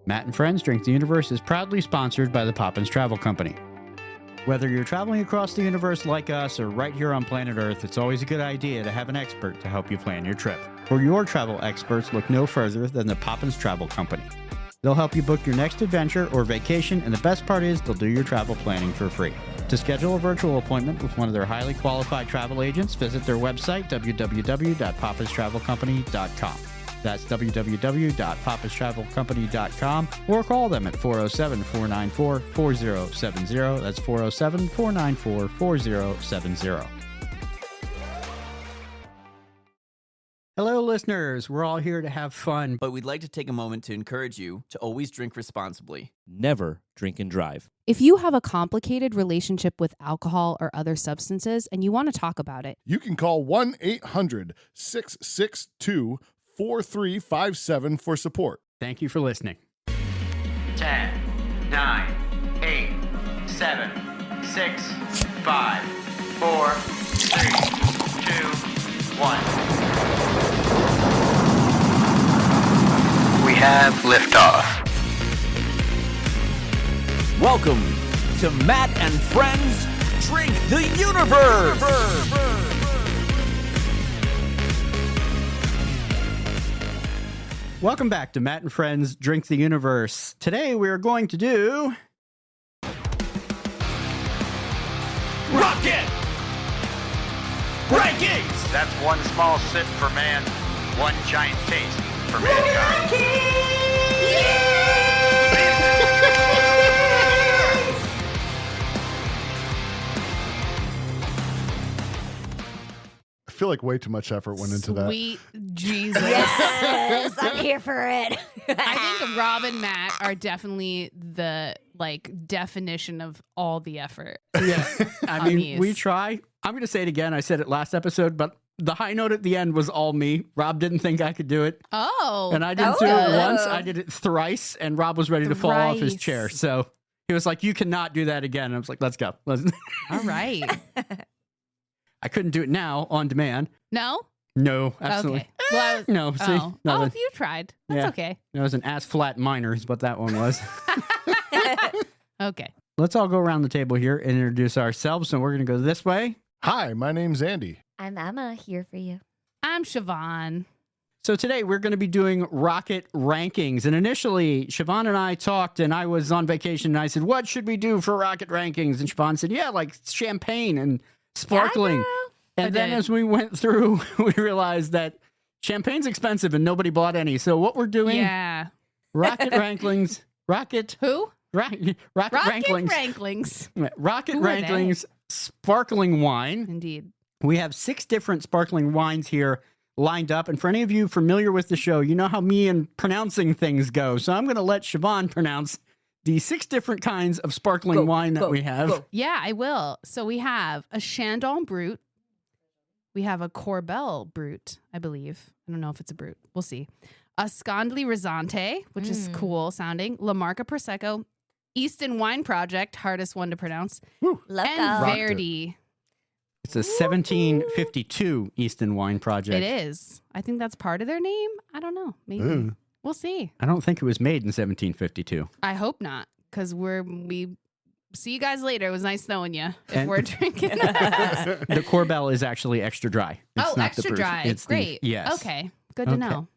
Matt and Friends Drink the Universe is proudly sponsored by the Poppins Travel Company. Whether you're traveling across the universe like us or right here on planet Earth, it's always a good idea to have an expert to help you plan your trip. For your travel experts, look no further than the Poppins Travel Company. They'll help you book your next adventure or vacation, and the best part is they'll do your travel planning for free. To schedule a virtual appointment with one of their highly qualified travel agents, visit their website, www.poppistravelcompany.com. That's www.poppistravelcompany.com, or call them at 407-494-4070. That's 407-494-4070. Hello, listeners. We're all here to have fun. But we'd like to take a moment to encourage you to always drink responsibly. Never drink and drive. If you have a complicated relationship with alcohol or other substances and you want to talk about it, you can call 1-800-662-4357 for support. Thank you for listening. 10, 9, 8, 7, 6, 5, 4, 3, 2, 1. We have liftoff. Welcome to Matt and Friends Drink the Universe! Welcome back to Matt and Friends Drink the Universe. Today we're going to do... Rocket! Rankings! That's one small sip for man, one giant taste for mankind. I feel like way too much effort went into that. sweet Jesus. Yes, I'm here for it. I think Rob and Matt are definitely the definition of all the effort. Yeah, I mean, these. we try. I'm going to say it again. I said it last episode, but the high note at the end was all me. Rob didn't think I could do it. Oh. And I didn't do it once. I did it thrice, and Rob was ready to fall off his Thrice. chair. So he was like, you cannot do that again. And I was like, let's go. All right. I couldn't do it now on demand. No? No, absolutely. Okay. Well, No, see, oh, nothing. if you tried. That's Yeah. okay. It was an ass-flat minor is what that one was. Okay. Let's all go around the table here and introduce ourselves. So we're going to go this way. Hi, my name's Andy. I'm Emma, here for you. I'm Siobhan. So today we're going to be doing Rocket Rankings. And initially, Siobhan and I talked, and I was on vacation, and I said, what should we do for Rocket Rankings? And Siobhan said, yeah, like champagne and sparkling. Yeah, and I then did. as we went through, we realized that champagne's expensive and nobody bought any. So what we're doing, Yeah. Rocket Ranklings, Rocket Who? Rocket Rocket Ranklings. Ranklings. Rocket Who are they? Ranklings sparkling wine. Indeed. We have 6 different sparkling wines here lined up. And for any of you familiar with the show, you know how me and pronouncing things go. So I'm going to let Siobhan pronounce the 6 different kinds of sparkling wine that we have. Yeah, I will. So we have a Chardone Brut. We have a Corbel Brut, I believe. I don't know if it's a Brut. We'll see. A Scandli Risante, which is cool sounding. La Marca Prosecco. Easton Wine Project, hardest one to pronounce. Love And that. Rocked it. Verdi. It's a 1752 Easton Wine Project. It is. I think that's part of their name. I don't know. Maybe. Ooh. We'll see. I don't think it was made in 1752. I hope not, because we see you guys later. It was nice knowing you. If And- we're drinking. The Corbel is actually extra dry. It's Oh, not the extra proof. dry. It's Great. yes. Okay. Good to know.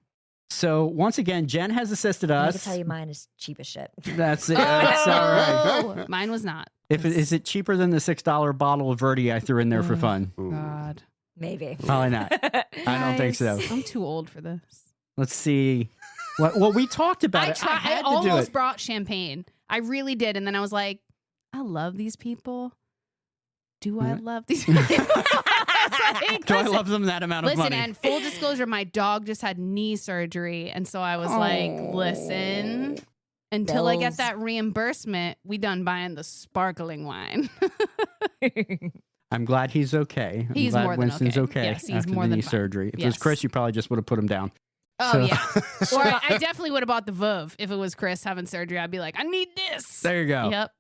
So once again, Jen has assisted I us. can tell you mine is cheap as shit. That's it. That's all right. Oh, mine was not. Is it cheaper than the $6 bottle of Verdi I threw in there for fun? God. Maybe. Probably not. I don't think so. Guys, I'm too old for this. Let's see. Well, we talked about it. I I had to do almost it. brought champagne. I really did. And then I was like, I love these people. Do I love these people? Do I love them that amount of Listen, money? and full disclosure, my dog just had knee surgery. And so I was like, listen, until I get Bills. that reimbursement, we done buying the sparkling wine. I'm glad he's okay. I'm He's glad more than Winston's okay. okay Yes, he's after more the than knee fine. surgery. If it was Yes. Chris, you probably just would have put him down. Oh, So- yeah. Or I definitely would have bought the Veuve if it was Chris having surgery. I'd be like, I need this. There you go. Yep.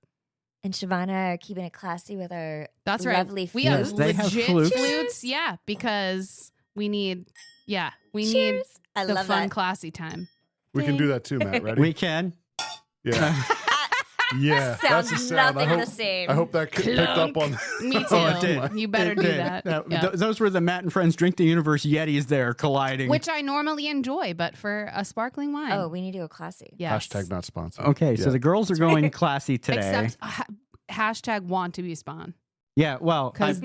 And Siobhan and I are keeping it classy with our That's right. lovely We Yes, have they have legit flutes. flutes. Yeah, because we need, we need Cheers. I the love fun, that. classy time. We can do that too, Matt. Ready? We can. Yeah. Yeah. That's the Sounds sound. nothing the same. I hope that picked up on. Me too. Oh, it did. You better It do did. that. Yeah. Those were the Matt and Friends Drink the Universe Yetis there colliding. Which I normally enjoy, but for a sparkling wine. Oh, we need to go classy. yes. Hashtag not sponsored. Okay, so Yeah. the girls are going classy today. Except hashtag want to be spawn. Yeah, well, Because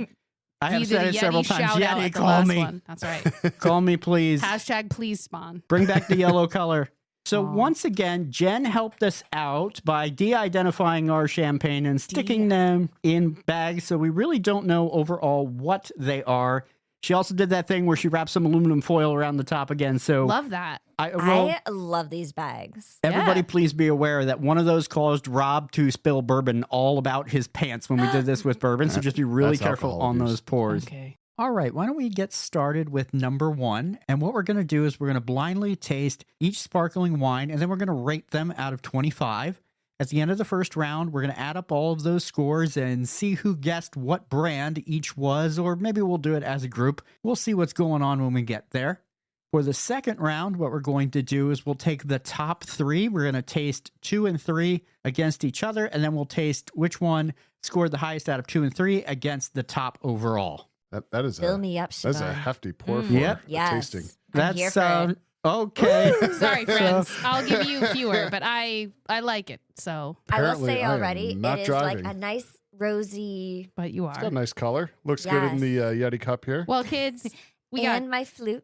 I have you said did it a several Yeti times. shout out Yeti, at the call last me. one. That's right. Call me, please. Hashtag please spawn. Bring back the yellow color. So Aw. once again, Jen helped us out by de-identifying our champagne and sticking them in bags, so we really don't know overall what they are. She also did that thing where she wrapped some aluminum foil around the top again. So Love that. I love these bags. everybody Yeah. please be aware that one of those caused Rob to spill bourbon all about his pants when we did this with bourbon. So just be really That's careful alcohol on abuse. those pours. Okay. All right, why don't we get started with number one? And what we're going to do is we're going to blindly taste each sparkling wine, and then we're going to rate them out of 25. At the end of the first round, we're going to add up all of those scores and see who guessed what brand each was, or maybe we'll do it as a group. We'll see what's going on when we get there. For the second round, what we're going to do is we'll take the top three. We're going to taste 2 and 3 against each other, and then we'll taste which one scored the highest out of 2 and 3 against the top overall. That is Fill me up, that's a Siobhan. hefty pour for Yep. a Yes. tasting. I'm here for it. Okay. Sorry, friends. I'll give you fewer, but I like it. So, I will Apparently, say I am already, not it is driving. like a nice rosy but you It's got are. a nice color. Looks good in the Yeti cup here. Well, kids, we and got my flute.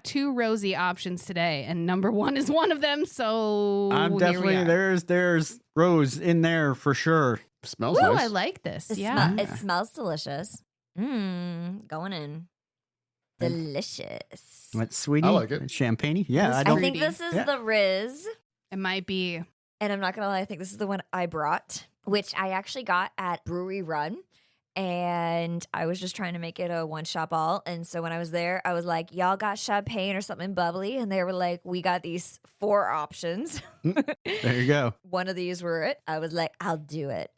2 rosy options today, and number 1 is one of them. So I'm here definitely we are. there's rose in there for sure. Smells Ooh, nice. I like this. It, Yeah. it smells delicious. Going in. Delicious. What, sweetie? I like it. Champagne? Yeah, I I don't. think this is Yeah. the Riz. It might be. And I'm not going to lie, I think this is the one I brought, which I actually got at Brewery Run. And I was just trying to make it a one-shop all. And so when I was there, I was like, y'all got champagne or something bubbly? And they were like, we got these 4 options. There you go. One of these were it. I was like, I'll do it.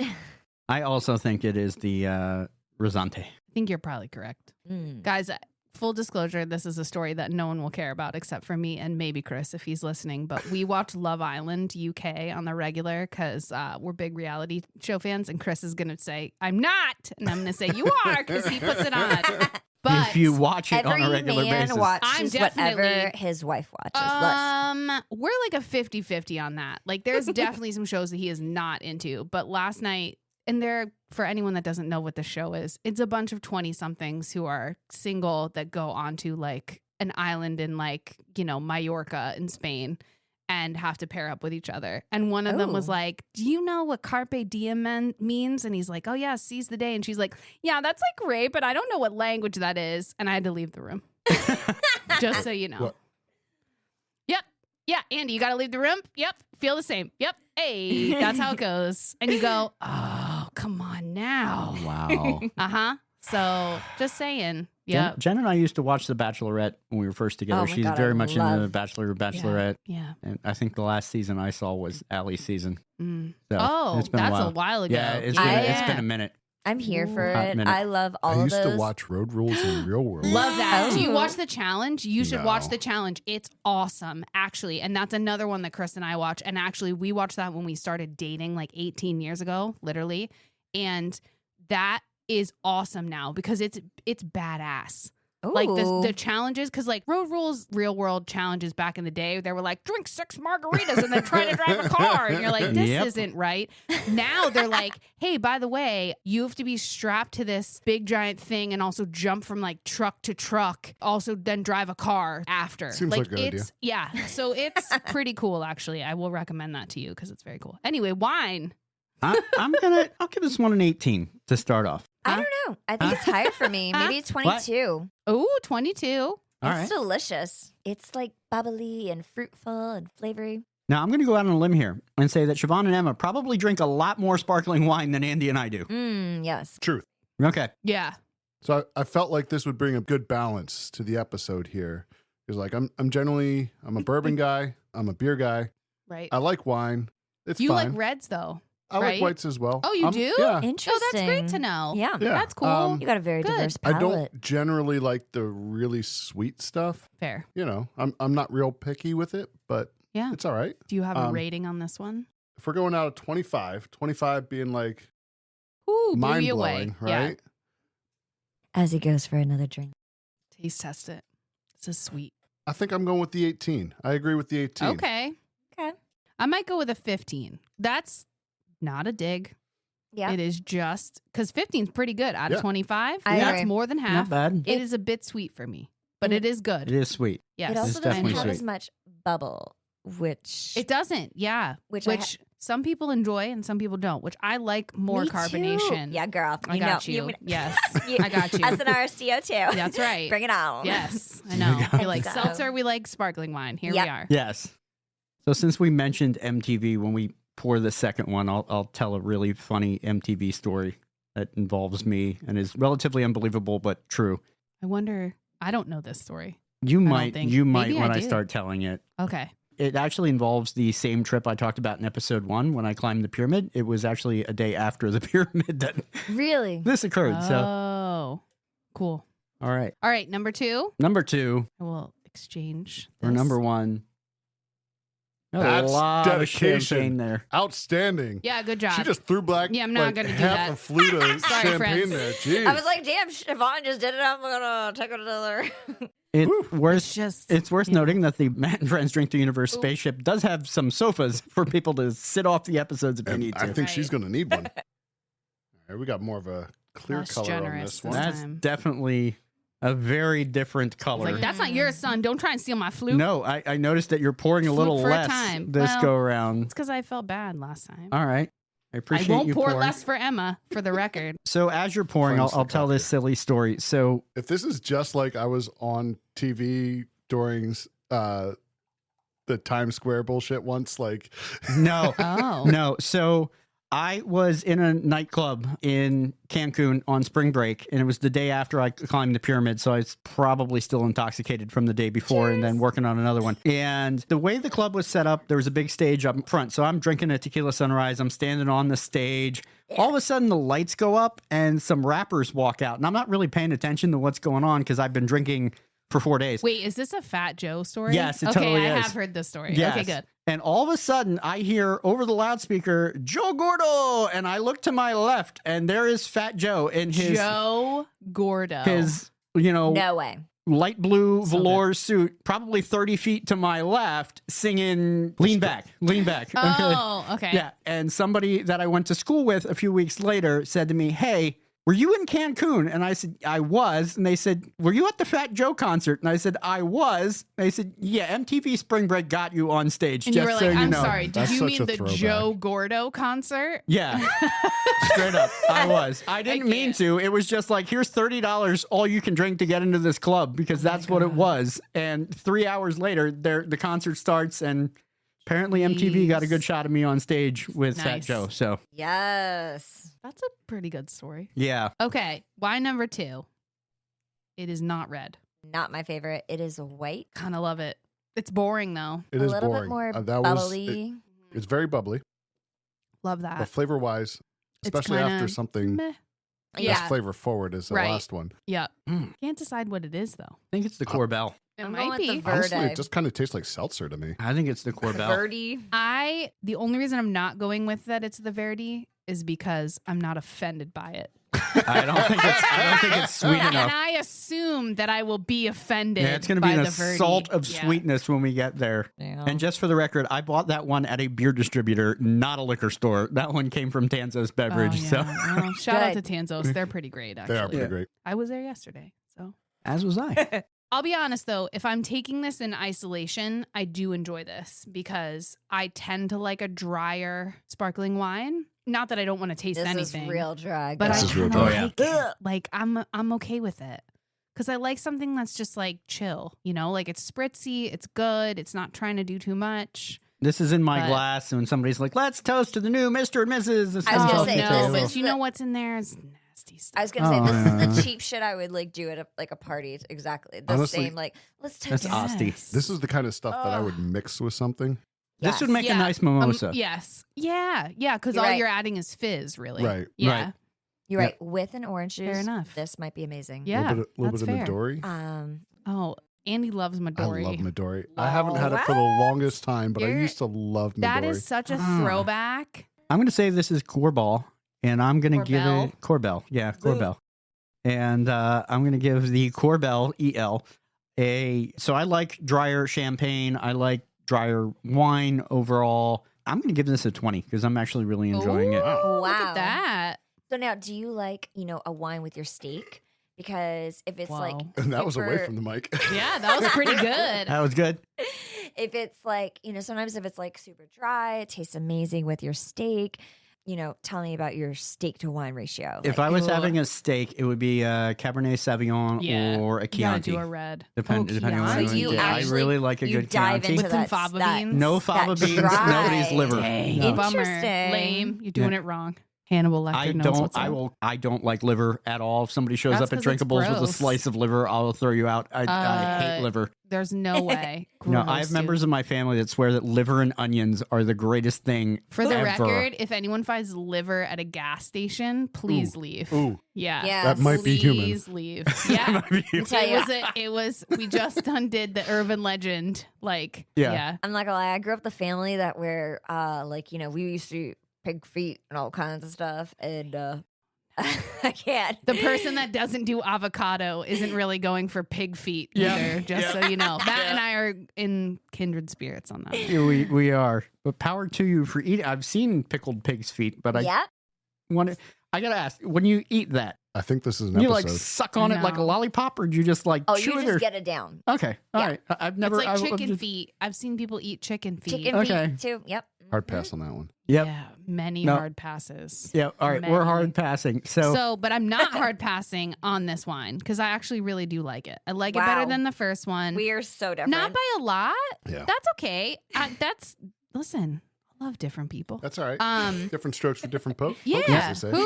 I also think it is the Rosante. I think you're probably correct. Guys, full disclosure, this is a story that no one will care about except for me and maybe Chris if he's listening. But we watch Love Island UK on the regular because we're big reality show fans. And Chris is going to say, I'm not. And I'm going to say, you are, because he puts it on. But if you watch it Every on a regular man basis. watches I'm whatever definitely- his wife watches. we're like a 50-50 on that. Like there's definitely some shows that he is not into. But last night, and there, for anyone that doesn't know what the show is, it's a bunch of 20-somethings who are single that go onto like an island in like, Mallorca in Spain and have to pair up with each other. And one of them was Oh. like, do you know what carpe diem means? And he's like, oh yeah, seize the day. And she's like, yeah, that's like great, but I don't know what language that is. And I had to leave the room. Just so you know. What? Yep. Yeah, Andy, you got to leave the room. Yep. Feel the same. Yep. Hey, that's how it goes. And you go, oh, come on now. Wow. Uh-huh. So just saying. Yeah. Jen and I used to watch The Bachelorette when we were first together. Oh my She's God, very I much into love- Bachelorette. Yeah. And I think the last season I saw was Allie's season. Mm. So Oh, it's been that's a while. ago. Yeah, it's I- been a minute. I'm here for Hot it. minute. I love all I of used those. to watch Road Rules in Real World. Love that. Do you Oh. watch the challenge? You should watch No. the challenge. It's awesome, actually. And that's another one that Chris and I watch. And actually, we watched that when we started dating like 18 years ago, literally. And that is awesome now because it's badass. Like the challenges, because like Road Rules Real World challenges back in the day, they were like, drink 6 margaritas and then try to drive a car. And you're like, this Yep. isn't right. Now they're like, hey, by the way, you have to be strapped to this big giant thing and also jump from like truck to truck. Also then drive a car after. Seems like a good idea. Yeah. So it's pretty cool, actually. I will recommend that to you because it's very cool. Anyway, wine. I'll give this one an 18 to start off. I don't know. I think it's higher for me. Maybe 22. Oh, 22. All It's right. delicious. It's like bubbly and fruitful and flavory. Now I'm going to go out on a limb here and say that Siobhan and Emma probably drink a lot more sparkling wine than Andy and I do. Yes. Truth. Okay. Yeah. So I felt like this would bring a good balance to the episode here. Because like I'm a bourbon guy. I'm a beer guy. Right. I like wine. It's You fine. like reds, though. I right? like whites as well. Oh, you do? Yeah. Interesting. Oh, that's great to know. Yeah. Yeah. That's cool. You got a very Good. diverse I palate. don't generally like the really sweet stuff. Fair. I'm not real picky with it, but Yeah. it's all right. Do you have a Um, rating on this one? if we're going out of 25 being like Ooh, blew mind you away. blowing, right? As he goes for another drink. Taste test it. This is sweet. I think I'm going with the 18. I agree with the 18. Okay. Okay. I might go with a 15. That's not a dig. Yeah. It is just because 15 is pretty good out Yeah. of 25. I That's agree. more than half. Not bad. It is a bit sweet for me, but And it is good. It is sweet. Yes. It also It's doesn't definitely have sweet. as much bubble, which It doesn't. Yeah. Which Which, I some people enjoy and some people don't, which I like more Me too. carbonation. Yeah, girl. I got you. Yes. I got you. Us and our CO2. That's right. Bring it on. Yes. I know. got You like So- seltzer, we like sparkling wine. Here Yep. we are. Yes. So since we mentioned MTV, when we pour the second one, I'll tell a really funny MTV story that involves me and is relatively unbelievable but true. I wonder, I don't know this story. You don't might think. when Maybe I I do. start telling it. Okay. It actually involves the same trip I talked about in episode 1 when I climbed the pyramid. It was actually a day after the pyramid that Really? this occurred. So, Oh, cool. all right. All right. Number 2, Number 2 I will exchange. or this. number 1. That's a lot dedication. of champagne there. Outstanding. Yeah, good job. She just threw back Yeah, I'm not like gonna do half that. a flute of Sorry, champagne friends. there. Jeez. I was like, damn, Siobhan just did it. I'm gonna take it another. It's worth yeah. noting that the Matt and Friends Drink the Universe Ooh. spaceship does have some sofas for people to sit off the episodes if they And need I to. think she's Right. going to need one. All right, we got more of a clear Less color on generous this this one. That's time. definitely a very different color. Like, that's not yours, son. Don't try and steal my flute. No, I noticed that you're pouring a Flute little for a less time. this Well, go around. It's because I felt bad last time. All right. I I appreciate won't you pour pouring. less for Emma, for the record. So as you're pouring, Cleanse I'll the tell cup this here. silly story. So If this is just like I was on TV during the Times Square bullshit once, like no, Oh. no. So I was in a nightclub in Cancun on spring break, and it was the day after I climbed the pyramid. So I was probably still intoxicated from the day before and then working on another one. And the way the club was set up, there was a big stage up front. So I'm drinking a tequila sunrise. I'm standing on the stage. All of a sudden, the lights go up and some rappers walk out. And I'm not really paying attention to what's going on because I've been drinking for 4 days. Wait, is this a Fat Joe story? Yes, it okay, totally I is. have heard this story. Yes. Okay, good. And all of a sudden, I hear over the loudspeaker, Joe Gordo. And I look to my left, and there is Fat Joe in his, Joe Gordo. his No way. light blue So velour suit, probably 30 feet to my left, singing Lean Back, Lean Back. Oh, okay. Yeah. And somebody that I went to school with a few weeks later said to me, hey, were you in Cancun? And I said, I was. And they said, were you at the Fat Joe concert? And I said, I was. And they said, yeah, MTV Spring Break got you on stage. And just you were so like, you I'm know. sorry, did That's you such mean a the throwback. Joe Gordo concert? Yeah. Straight up. I was. I didn't mean can't. to. It was just like, here's $30 all you can drink to get into this club because that's what it was. And 3 hours later, the concert starts and apparently MTV got a good Jeez. shot of me on stage with Fat Nice. Joe. So, Yes. That's a pretty good story. yeah. Okay, wine number 2. It is not red. Not my favorite. It is white. Kind of love it. It's boring though. it a is little boring. bit more That bubbly. it's very bubbly, Love that. but flavor wise, It's especially after kinda something Meh. as Yeah. flavor forward as the Right. last one. Yeah. Mm. Can't decide what it is though. I think it's the Corbel. It I'm might going with be. the Ver- Honestly, Verde. it just kind of tastes like seltzer to me. I think it's the Corbel. Verdi. The only reason I'm not going with that it's the Verdi is because I'm not offended by it. I don't think it's sweet And enough. I assume that I will be offended. Yeah, it's going to by be an the Verdi. assault of Yeah. sweetness when we get there. And just for the record, I bought that one at a beer distributor, not a liquor store. That one came from Tanzo's Beverage. Oh, So, yeah. Well, shout out to Good. Tanzos. They're pretty great, actually. They are pretty Yeah. great. I was there yesterday, so. as was I. I'll be honest though, if I'm taking this in isolation, I do enjoy this because I tend to like a drier sparkling wine. Not that I don't want to taste This anything, is real dry. but This I is real kind of dry. like it. Like I'm okay with it because I like something that's just like chill. You know, like it's spritzy, it's good, it's not trying to do too much. This is in my But- glass, and somebody's like, let's toast to the new Mr. and Mrs. This I was is gonna all say, the no, tale. this but is you the- know what's in there is nasty stuff. I was gonna say Oh, this yeah. is the cheap shit I would like do at a party. Exactly the Honestly, same. Like let's take That's this. Asti. This is the kind of stuff that I would mix with something. This would make Yeah. a nice mimosa. Yes. Yeah. Yeah. Because You're all right. you're adding is fizz, really. Right. Yeah. Right. You're Yeah. right. With an orange juice, Fair enough. This might be amazing. Yeah. A little that's bit of fair. Midori. Um. Oh, Andy loves Midori. I love Midori. I haven't had it for the longest time, but I You're- used to love Midori. That is such a throwback. I'm going to say this is Corball, and I'm going to give Corbell? it Corbell. Yeah, Corbell. And I'm going to give the Corbell EL so I like drier champagne. I like drier wine overall. I'm going to give this a 20 because I'm actually really enjoying it. Ooh, Look Wow. at that. So now, do you like, a wine with your steak? Because if it's like, Wow. And that was away super- from the mic. Yeah, that was pretty good. That was good. if it's like, sometimes if it's like super dry, it tastes amazing with your steak. Tell me about your steak to wine ratio. If Like, I was Ugh. having a steak, it would be a Cabernet Sauvignon Yeah. or a You gotta Chianti. do a red. Depending on Chianti. what So you I actually- really like a you good dive Chianti. into With some that, fava that- beans? No fava that beans, dry- nobody's liver. Dang, No. bummer. Interesting. Lame. You're doing it wrong. Hannibal Lecter I knows don't. what's up. I don't like liver at all. If somebody shows That's up at 'cause it's Drinkables with a gross. slice of liver, I'll throw you out. I hate liver. There's no way. No, I Gross, have dude. members of my family that swear that liver and onions are the greatest thing For the ever. record, if anyone finds liver at a gas station, please leave. Ooh, Yeah. Yeah. that might be human. Please leave. Yeah. I'll tell you, It was we just undid the urban legend. Like, Yeah. yeah. I'm not gonna lie. I grew up with a family that were we used to eat pig feet and all kinds of stuff, and I can't. The person that doesn't do avocado isn't really going for pig feet Yeah. either, just so you know. Matt and I are in kindred spirits on that. Yeah, we are. But power to you for eating. I've seen pickled pig's feet, but I gotta ask, when you eat that, I think this is an you episode. like suck on it like a No. lollipop, or do you just like Oh, chew you it? just Or... get it down. Okay, all Yeah. right. I've never. It's like I've chicken just- feet. I've seen people eat chicken feet. Chicken Okay. feet too. Yep. Hard pass on that one. Yep. Yeah, many No. hard passes. Yeah. All right. We're Many. hard passing. So, But I'm not hard passing on this wine because I actually really do like it. I like it better Wow. than the first one. We are so different. Not by a lot. Yeah. That's okay. Listen, I love different people. That's all right. Um, Different strokes for different folks. yeah. as they say. Who?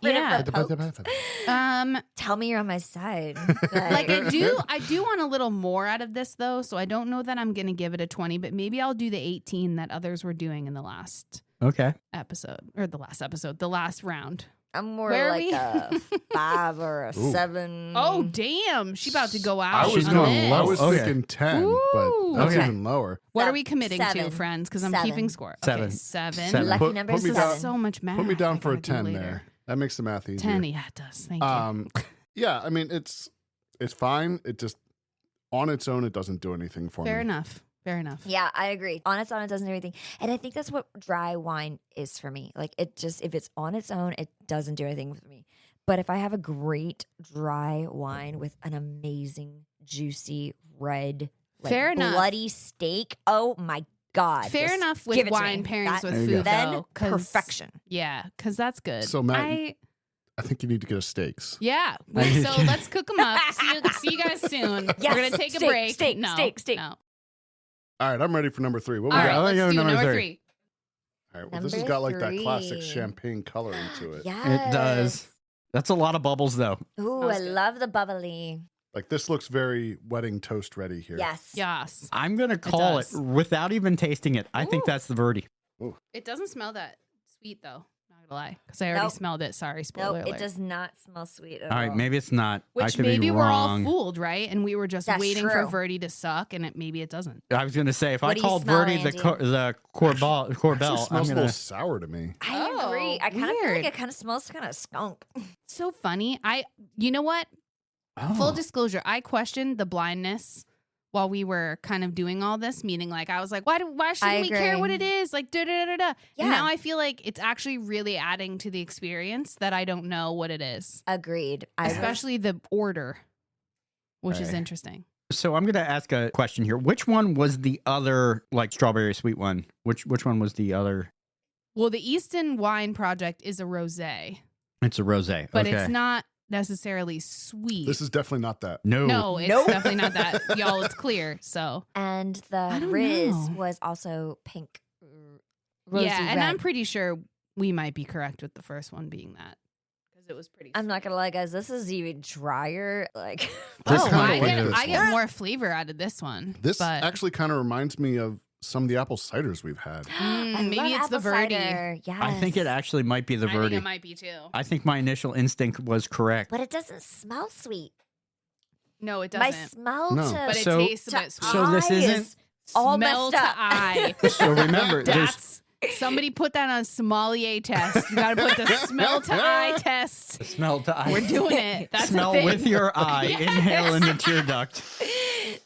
For Yeah. different folks. Tell me you're on my side. Like I do want a little more out of this though, so I don't know that I'm gonna give it a 20, but maybe I'll do the 18 that others were doing in the last okay. the last round. I'm more Where are like we? a 5 or a Ooh. 7. Oh damn, she about to go out. I was She's on going this. low. I was Okay. thinking 10, Ooh. but that's Okay. even lower. What are we committing to, 7. friends? Because I'm 7. keeping score. Seven. Okay, 7. Seven. Lucky Put- number put me 7. down. So much math. Put me down I for a gotta do 10 later. there. That makes the math easier. 10, yeah, it does. Thank you. Yeah, I mean it's fine. It just on its own it doesn't do anything for Fair me. enough. Fair enough. Yeah, I agree. On its own, it doesn't do anything. And I think that's what dry wine is for me. Like, if it's on its own, it doesn't do anything for me. But if I have a great dry wine with an amazing, juicy, red, Fair enough. bloody steak, oh my God. Fair just enough give with it to wine me. pairings That- with There you food, go. Then though. 'cause- perfection. Yeah, because that's good. So, Matt, I think you need to get a steaks. Yeah. So let's cook them up. See you guys soon. Yes, We're gonna take a steak, break. steak, no, steak. No. All right, I'm ready for number 3. What we All got? right, I'll let's go do number number three. 3. All right, well, this has Number got like that classic 3. champagne color into it. Yes. It does. That's a lot of bubbles, though. Ooh, That was I good. love the bubbly. Like this looks very wedding toast ready here. Yes. Yes. I'm gonna call it does. without even tasting it. I think Ooh. that's the Verdi. It doesn't smell that sweet though. Not gonna lie, because I already Nope. smelled it. Sorry, spoiler Nope, alert. it does not smell sweet at All right, maybe it's not. I Which could maybe be we're all wrong. fooled, right? And we were just That's waiting for true. Verdi to suck, and maybe it doesn't. I was gonna say if What I do you called smell, Verdi Andy? the Corbell, Actually I'm smells a gonna. little sour to me. I Oh, agree. I kind of feel weird. like it kind of smells kind of skunk. So funny. You know what? Full Oh. disclosure, I questioned the blindness while we were kind of doing all this, meaning like I was like, why shouldn't we care agree. what it is? Like da da da da. Yeah. And now I feel like it's actually really adding to the experience that I don't know what it is. Agreed. Especially the order, which is Okay. interesting. So I'm gonna ask a question here. Which one was the other like strawberry sweet one? Which one was the other? Well, the Easton Wine Project is a rosé, It's a rosé. but okay. it's not necessarily sweet. This is definitely not that. no, it's Nope. definitely not that. Y'all, it's clear. So And I the don't Riz know. was also pink. Rosy yeah, and I'm red. pretty sure we might be correct with the first one being that because it was pretty. I'm not gonna lie, guys. This is even drier. Like, This Oh, kinda I like get this I get one. more flavor out of this one. This but actually kind of reminds me of some of the apple ciders we've had. I maybe love it's the apple Verdi. cider. Yes. I think it actually might be the I think Verdi. it might be too. I think my initial instinct was correct. But it doesn't smell sweet. No, it My doesn't. smell No. to But it So- tastes a bit sweet. so this eye isn't- is all Smell messed to up. eye. So remember, there's That's somebody put that on a sommelier test. You got to put the smell to eye test. smell to eye. We're doing it. That's Smell a thing. with your eye. Inhale in the tear duct.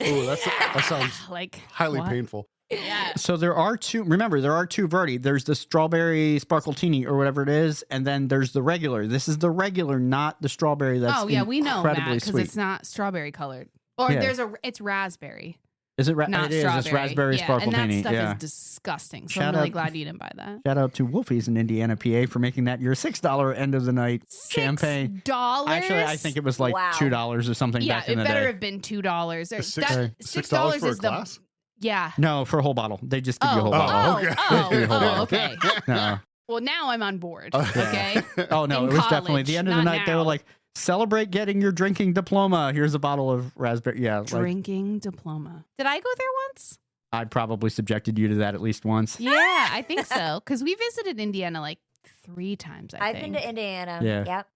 Ooh, that sounds like highly what? painful. Yeah. So there are two. Remember, there are two Verdi. There's the strawberry sparkletini or whatever it is, and then there's the regular. This is the regular, not the strawberry. That's Oh yeah, we know incredibly Matt because sweet. it's not strawberry colored. Or Yeah. it's raspberry, Is it? not It is. strawberry. It's raspberry yeah, and that sparkletini. stuff Yeah. is disgusting. So Shout I'm really out- glad you didn't buy that. Shout out to Wolfie's in Indiana, PA, for making that your $6 end of the night champagne. $6? Actually, I think it was like Wow. $2 or something Yeah, back in it the better day. have been $2. Six- That- $6 for a is the glass? yeah. No, for a whole bottle. They just give you a whole Oh, bottle. okay. Okay. No. Well, now I'm on board. Okay. Oh no, In it was definitely the college, end of the not night. They were now. like, celebrate getting your drinking diploma. Here's a bottle of raspberry. Yeah, like, Drinking diploma. Did I go there once? I probably subjected you to that at least once. Yeah, I think so. Because we visited Indiana like 3 times. I've been to Indiana. Yeah. Yep.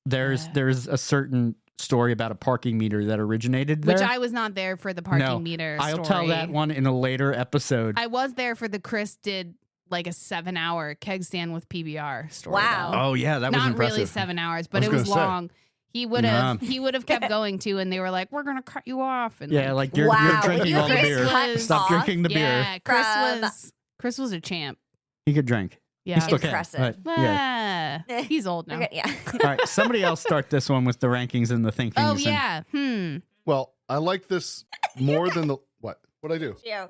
There's a certain story about a parking meter that originated there. Which I was not there for the parking No, meter. I'll story. tell that one in a later episode. I was there for the Chris did like a 7-hour keg stand with PBR story. Wow. though. Oh yeah, that was Not impressive. really 7 hours, but I it was was gonna say. long. He would have kept going too, and they were like, "We're gonna cut you off." And Yeah, like you're Wow, drinking you all the just beer. cut Stop off? drinking the beer. yeah, From- Chris was a champ. He could drink. Yeah, Still can, Impressive. but, yeah. He's old now. Okay, yeah. All right, somebody else start this one with the rankings and the thinkings. Oh and- yeah. Well, I like this more than the what? What'd I do? You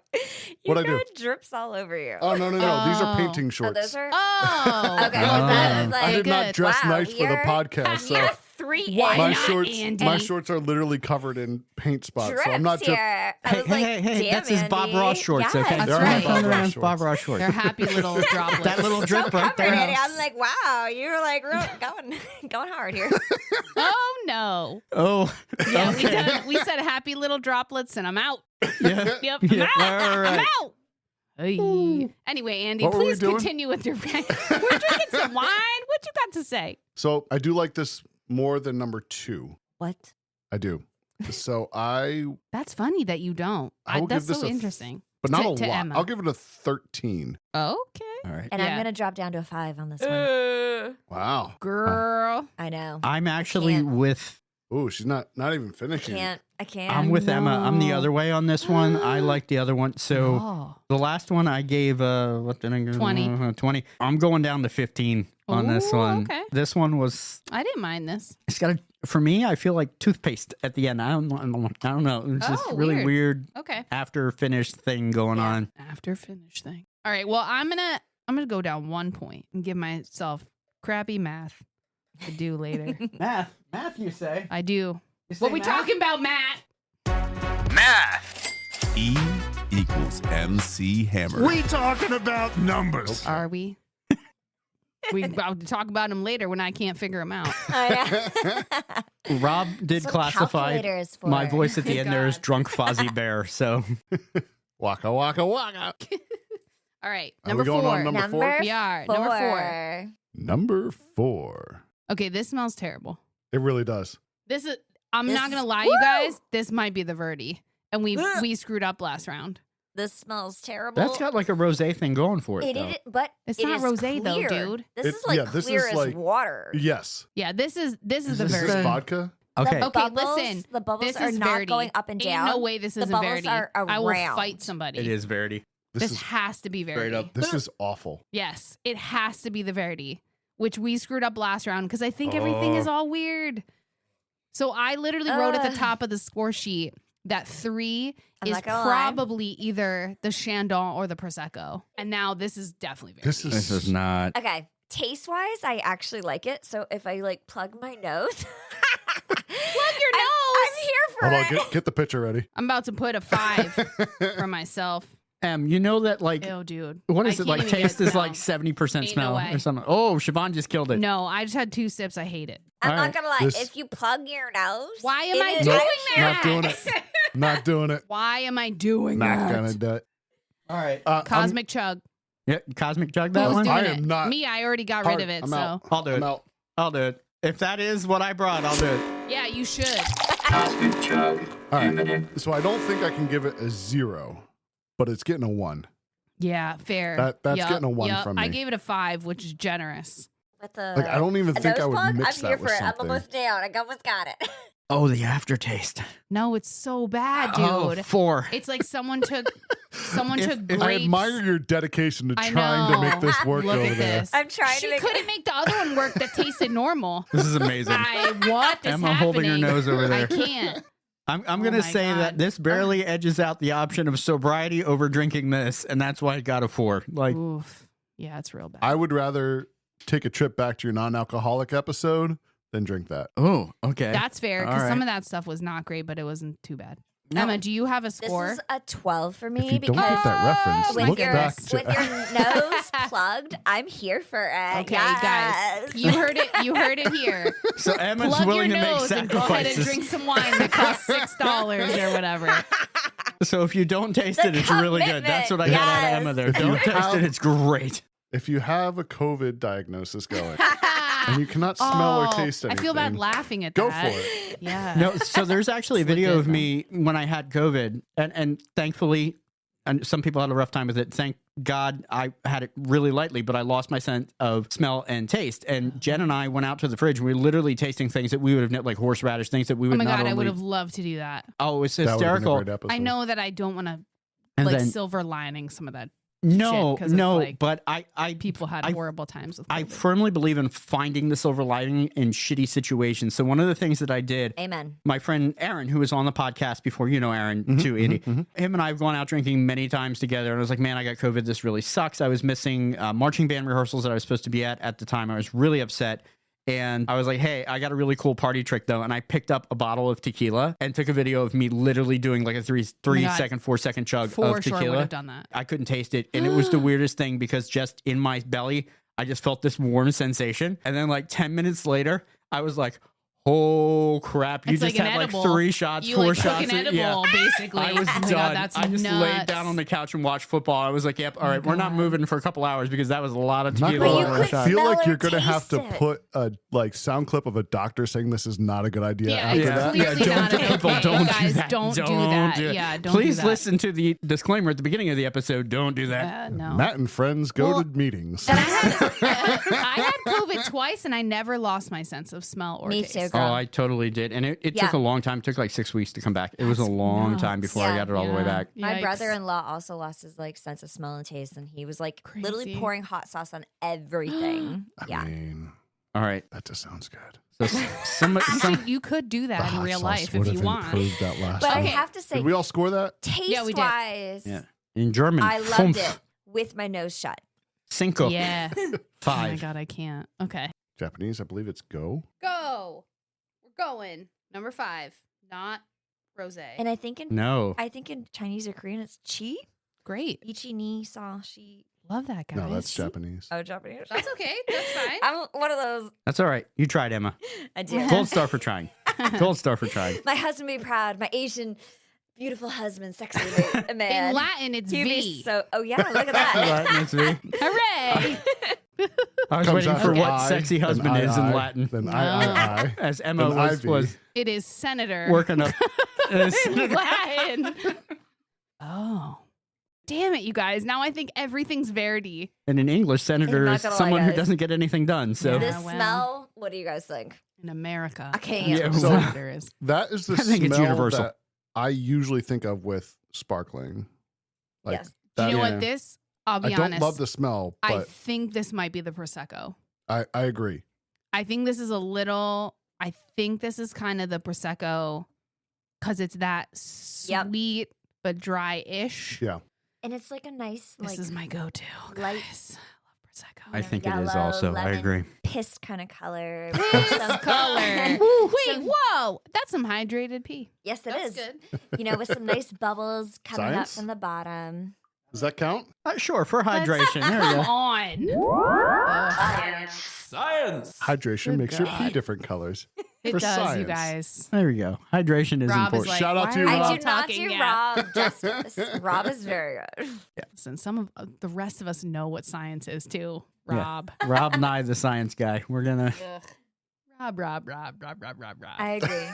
What'd I do? got drips all over you. Oh no. These are Oh. painting Oh, shorts. those are. Oh. Okay, well, that is I like did not good. dress Wow, nice for the you're- podcast, so You're 3 Why my not, shorts, Andy? my shorts are literally covered in paint spots. drips So I'm not just. here. I Hey, was like, hey, damn, that's his Bob Andy. Ross shorts, Yes. okay? That's They're right. Bob Ross Ross Bob Ross shorts. They're happy little droplets. That little drip So right covered, there. Andy. I'm like, wow, you're like going hard here. Oh no. Oh, Yeah, okay. we said happy little droplets, and I'm out. Yeah. Yep. Yeah, I'm out. all right. I'm out. Hey. Anyway, Andy, What were we please doing? continue with your rank. We're drinking some wine. What you got to say? So I do like this more than number 2. What? I do. So That's funny that you don't. I will That's give this so a interesting. but not To- a to lot. Emma. I'll give it a 13. Okay. All right. And Yeah. I'm gonna drop down to a 5 on this one. Wow. Girl. I know. I'm actually can't. with. Ooh, she's not even finishing. I can't. I'm with Emma. I'm the no. other way on this one. I like the other one. So Oh. the last one I gave what did I give? 20. 20. I'm going down to 15 on this Ooh, one. okay. This one was. I didn't mind this. It's got for me. I feel like toothpaste at the end. I don't know. It's just Oh, really weird Okay. after finished thing going Yeah. on. After finish thing. All right. Well, I'm gonna go down 1 point and give myself crappy math to do later. Math, you say? I do. What we talking about, Matt? Math. E equals MC Hammer. We talking about numbers. Are we? I'll talk about them later when I can't figure them out. I know. Rob did Some classify calculators for my voice at the end there as God. drunk Fozzie Bear. So Waka waka waka. All right. Are Number we going 4. on number 4? We are. Number 4. Number 4. Okay, this smells terrible. It really does. This is. I'm This- not gonna lie, you Woo! guys. This might be the Verdi, and we Ugh. screwed up last round. This smells terrible. that's got like a rosé thing going for it. It though. is, but It's it not is rosé though, clear. dude. This It- is like yeah, this clear is as like- water. Yes. Yeah, this is the Is This Verdi. this vodka? Okay. The Okay, bubbles, listen, the bubbles This are is not Verdi. going up and down. Ain't no way this The is a bubbles Verdi. are I will around. fight somebody. It is Verdi. This is has to be Verdi. Straight up. this is awful. Yes, it has to be the Verdi, which we screwed up last round because I think everything is all weird. So I literally wrote at the Ugh. top of the score sheet that 3 I'm is not gonna lie. probably either the Chandon or the Prosecco. And now this is definitely Verdi. This This is not. Okay, taste wise, I actually like it. So if I like plug my nose, Plug your I'm nose! here for Hold it. on, get the picture ready. I'm about to put a 5 for myself. You know that like Ew, dude. what I is it can't like? even Taste get is like down. 70% Ain't no smell way. or something. Oh, Siobhan just killed it. No, I just had 2 sips. I hate it. I'm All not right, gonna lie. this- If you plug your nose, Why am it I is doing actually- that? Not doing it. Not doing it. Why am I doing Not that? gonna do it. All right. Cosmic chug. Yeah, Cosmic Jug that Who's one. doing I it? am not Me, I already got hard. rid of it. I'm so out. I'll do it. I'm out. I'll do it. If that is what I brought, I'll do it. yeah, you should. Constant chug. All Eminent. right. So I don't think I can give it a 0, but it's getting a 1. Yeah, fair. That's Yup, getting a 1 yup. from me. I gave it a 5, which is generous. With the Like, I don't even think I would plug? mix I'm that here with for it. I'm something. almost down. I almost got it. Oh, the aftertaste. No, it's so bad, dude. Oh, 4. It's like someone took If I grapes. admire your dedication to I trying to make know. this work Look over at there. this. I'm trying She to make couldn't make the other one work that tasted normal. This is amazing. What is Emma happening? holding her nose over there. I can't. I'm Oh going to my say that God. this barely edges out the option of sobriety over drinking this, and that's why it got a 4. Like, Oof. Yeah, it's real bad. I would rather take a trip back to your non-alcoholic episode than drink that. oh, okay. That's fair because All some right. of that stuff was not great, but it wasn't too bad. No. Emma, do you have a This score? is a 12 for If me you don't because get that reference, with look your back to with your nose plugged, I'm here for it. Okay, Yes. guys, you heard it. You heard it here. So Emma's Plug your willing to make nose and go ahead and sacrifices. drink some wine that costs $6 or whatever. So if you don't taste The it, it's really good. That's what I got out of commitment, Emma there. yes. Don't taste it, it's great. If you have a COVID diagnosis going and you cannot smell or taste I anything, feel bad laughing at go that. for it. Yeah. No, so there's actually a It's video legit, of though. me when I had COVID, and thankfully, and some people had a rough time with it. Thank God I had it really lightly, but I lost my sense of smell and taste. And Jen and I went out to the fridge, and we were literally tasting things that we would have, like horseradish, things that we Oh would my not God, I only... would have loved to do that. Oh, it was That would have been a hysterical. great episode. I know that I don't want to And like then, silver lining some of that. no, shit 'cause it's no, like but I People had I- horrible times with I COVID. firmly believe in finding the silver lining in shitty situations. So one of the things that I did, Amen. my friend Aaron, who was on the podcast before, you know Aaron too, Andy. Him and I have gone out drinking many times together, and I was like, man, I got COVID. This really sucks. I was missing marching band rehearsals that I was supposed to be at the time. I was really upset. And I was like, hey, I got a really cool party trick, though. And I picked up a bottle of tequila and took a video of me literally doing like a 4 second chug For of sure would tequila. have done that. I couldn't taste it. And it was the weirdest thing because just in my belly, I just felt this warm sensation. And then like 10 minutes later, I was like, oh crap. You It's just like an had like edible. 3 shots, You 4 like shots. took an edible, yeah. basically. I was Oh my done. God, that's I just laid nuts. down on the couch and watched football. I was like, yep, all right, we're not God. moving for a couple hours because that was a lot of Not tequila. gonna you lie, could I shot. feel smell like or you're gonna have to taste it. put a like sound clip of a doctor saying this is not a good idea Yeah, after it's that. clearly don't not do- okay. people don't do Guys, that. don't do that. do it. Yeah, don't Please do that. listen to the disclaimer at the beginning of the episode. Don't do that. No. Matt and friends go Well, to meetings. And I had COVID twice, and I never lost my sense of smell or Me taste. too, Oh, girl. I totally did. And it Yeah. took a long time. It took like 6 weeks to come back. It was a long time before I Yeah. got it all the way back. My Yikes. brother-in-law also lost his like sense of smell and taste, and he was like literally Crazy. pouring hot sauce on everything. I mean, All right. that just sounds good. So some Actually, you could do that The in hot real sauce life would if you have want. improved that last But I one. have to say, Did we all score that? Yeah, we did. taste-wise, yeah. In German, I loved fünf, it with my nose shut. cinco, Yeah. Oh my 5. God, I can't. Okay. Japanese, I believe it's go. Go. We're going. Number 5, not rose. And I think in No. Chinese or Korean it's chi. Great. Ichi ni sa shi. Love that, guys. No, that's Japanese. Oh, Japanese. That's okay. That's fine. I'm one of those. That's all right. You tried, Emma. I do. Gold star for trying. Gold star for trying. My husband be proud. My Asian, beautiful husband, sexy man. In Latin, it's He'd be V. so. Oh yeah, look at that. Latin, it's V. Hooray. I was Comes waiting after for what I, sexy then husband is in I, Latin. Then No. I. As Emma Then was, Ivy. was It is senator. working up. in Latin. Oh. Damn it, you guys. Now I think everything's Verdi. And in English, senator I'm not is gonna lie, someone who guys. doesn't get anything done. So Yeah. This well. smell. What do you guys think? In America. I can't. Yeah, That's well, what senator is. That is the I think it's smell universal. that I usually think of with sparkling. Like Yes. Do you know Yeah. what this? I'll be I don't honest. love the smell, I but think this might be the Prosecco. I agree. I think this is a little. I think this is kind of the Prosecco because it's that Yep. sweet but dry-ish. Yeah. And it's like a nice, This like is my go-to. light- Guys. I love Prosecco. I think it is yellow, also. I lemon, agree. piss kind of color. Piss Some- color. Woo, Wait, some- whoa! That's some hydrated pee. Yes, it That's is. good. You know, with some nice bubbles coming up Science? from the bottom. Does that count? Sure, for hydration. There we Come go. on. Ugh, Science. Hydration Good makes your pee God. different colors. it For does, science. you guys. There we go. Hydration is Rob important. is like, Shout out why to are you, we Rob. I all do not talking? do Yeah. Rob justice. Rob is very good. Listen, some of the rest of us know what science is too. Yeah. Rob. Rob Nye, the science guy. We're gonna. Ugh. Rob. I agree.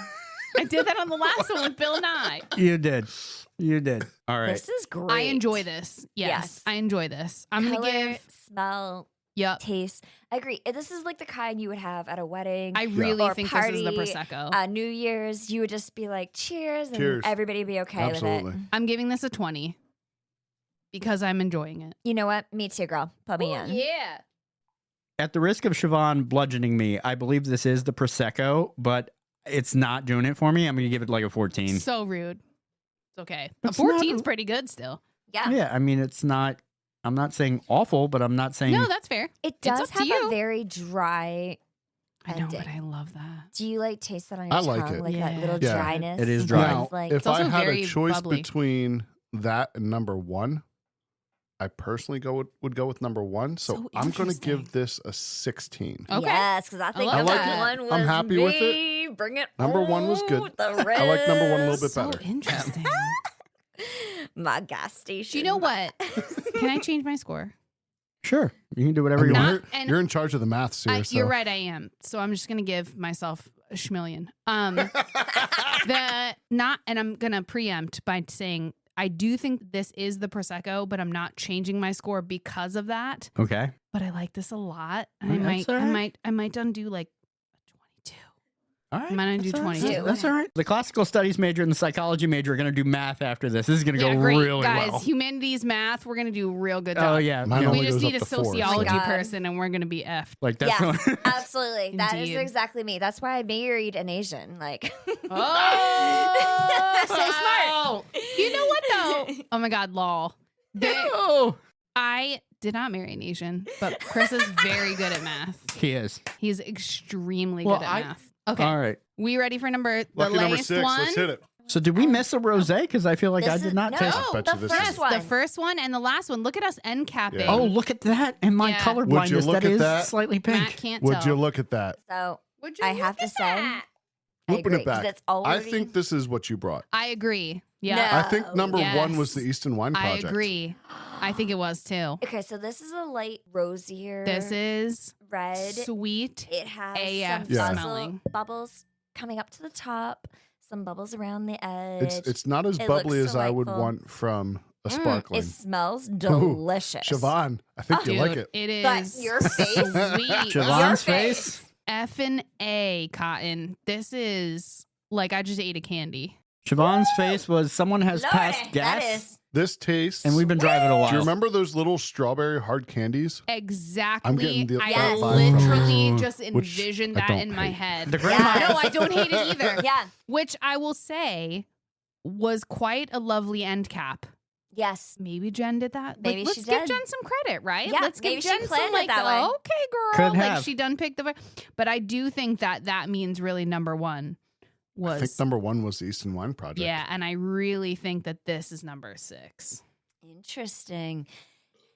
I did that on the last one with Bill Nye. You did. All right. This is great. I enjoy this. Yes. I enjoy this. I'm going to Color, give. smell, Yep. taste. I agree. This is like the kind you would have at a wedding. I really or think party, this is the Prosecco. New Year's. You would just be like, cheers, and Cheers. everybody be okay Absolutely. with it. I'm giving this a 20 because I'm enjoying it. You know what? Me too, girl. Put me in. Yeah. At the risk of Siobhan bludgeoning me, I believe this is the Prosecco, but it's not doing it for me. I'm going to give it like a 14. So rude. It's okay. It's A 14's not- pretty good still. Yeah. Yeah, I mean, it's not, I'm not saying awful, but I'm not saying. No, that's fair. It It's does up to have you. a very dry I know, ending. but I love that. Do you like taste that on your I like tongue? it. Like that Yeah. little Yeah. dryness? It is dry. Now, It's like, if It's also I had very a choice bubbly. between that and number one, I personally would go with number one. So, So I'm going to interesting. give this a 16. Okay. Yes, because I think love number that. one was I'm happy with it. me. Bring it. Number one was good. on, The I like number one a little bit rest. So better. interesting. My gas station. Do you know what? Can I change my score? Sure. You can do whatever you Not- want. You're, you're in charge of the maths here. You're right, I am. So I'm just gonna give myself a schmillion. And I'm gonna preempt by saying I do think this is the Prosecco, but I'm not changing my score because of that. Okay. But I like this a lot. And Yeah, that's all right. I might undo like a 22. All right. I'm gonna do That's all right. 22. That's all right. The classical studies major and the psychology major are going to do math after this. This is going to go great. really Guys, well. humanities, math, we're gonna do a real good job. Oh, yeah. Mine You know, only We just goes need up a to 4, so- sociology Oh my God. person and we're gonna be effed. like that's Yes, what- absolutely. That is Indeed. exactly me. That's why I married an Asian. Like, Oh, so smart. You know what though? Oh my God, lol. Oh, I did not marry an Asian, but Chris is very good at math. he is. He's extremely Well, good at I- math. Okay. All right. We ready for the Lucky number latest 6. one? Let's hit it. So did we miss a rosé? Because I feel like I This did is- not no, taste. I bet you the this first is- one. The first one and the last one. Look at us end capping. Yeah. Oh, look at that! And my Yeah. color Would you blindness look that at is that? slightly pink. Matt can't Would tell. you look at that? so Would you I look have to at say, that? I Whooping agree, it back. 'cause it's already, I think this is what you brought. I agree. Yeah. No. I think number Yes. one was the Easton Wine I Project. agree. I think it was too. Okay, so this is a light rosier. This is red. sweet. It has AF some Yeah. smelling. bubbles coming up to the top, some bubbles around the edge. It's not as It bubbly looks as I would delightful. want from a sparkling. It smells delicious. Siobhan, I think you Dude, like it. it But is your face, sweet. Siobhan's Your face. Effing A, Cotton. This is like I just ate a candy. Siobhan's face was someone has Lord, passed gas, That is. This tastes. and we've been driving a while. Do you remember those little strawberry hard candies? Exactly. I'm getting that I vibe from literally this. just Which envisioned I that don't in my hate. head. The grandma. Yeah. No, I don't hate it either. Yeah. Which I will say was quite a lovely end cap. Yes. Maybe Jen did that. Maybe let's she give did. Jen some credit, right? Yeah, let's give maybe she Jen planned some it like, that way. okay, girl. Could like have. she done picked the. But I do think that means really number one was. I think number one was the Easton Wine Project. Yeah, and I really think that this is number 6. Interesting.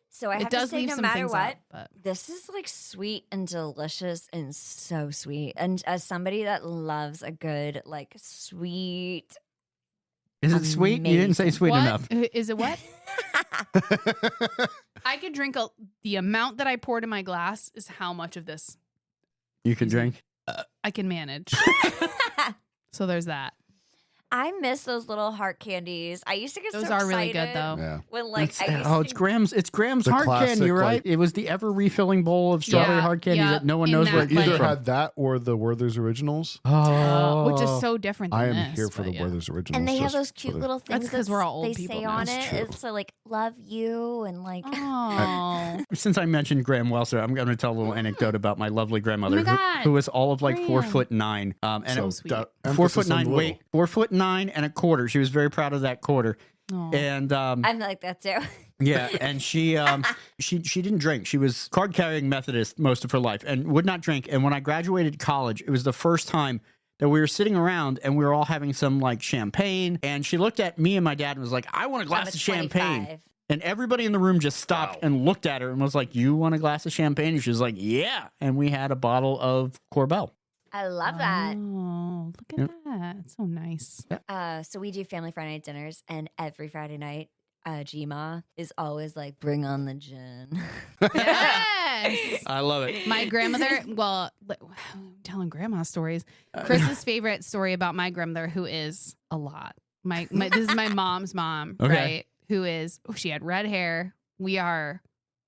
So I It have to does say, leave no some matter things what, out, but this is like sweet and delicious and so sweet. And as somebody that loves a good, like, sweet. Is it sweet? You didn't say Amazing. sweet what? enough. Is it what? I could drink the amount that I poured in my glass is how much of this You can drink. I can manage. So there's that. I miss those little heart candies. I used to get Those so are really good excited though. Yeah. when, like, It's- I used oh, to it's Graham's. It's Graham's The hard classic, candy, right? like- It was the ever refilling bowl of strawberry Yeah, hard candy yeah, that no one in knows that, where it came like- Either from. had that or the Werther's Originals. Oh, Which is so different than I am this, here for but the yeah. Werther's Originals. And they have just those for cute the- little things That's 'cause we're all old they people say now. on That's it. true. It's so, like, love you and like Oh. Since I mentioned Graham Welser, I'm going to tell a little anecdote about my lovely grandmother, Oh my God. who was all of like Graham. 4'9", and So it- sweet. Got 4'9" emphasis on little. weight, 4'9" and a quarter. She was very proud of that quarter, Oh. and I'm like that too. yeah, and she didn't drink. She was card carrying Methodist most of her life and would not drink. And when I graduated college, it was the first time that we were sitting around and we were all having some like champagne. And she looked at me and my dad and was like, "I want a glass of champagne." 25. And everybody in the room just stopped and looked at her and was like, "You want a glass of champagne?" And she was like, "Yeah." And we had a bottle of Corbel. I love that. Oh, look at that. It's so nice. So we do family Friday night dinners, and every Friday night Jima is always like, bring on the gin. Yes. I love it. My grandmother, well, I'm telling grandma stories. Chris's favorite story about my grandmother, who is a lot. This is my mom's mom, Okay. right? Who is, she had red hair. We are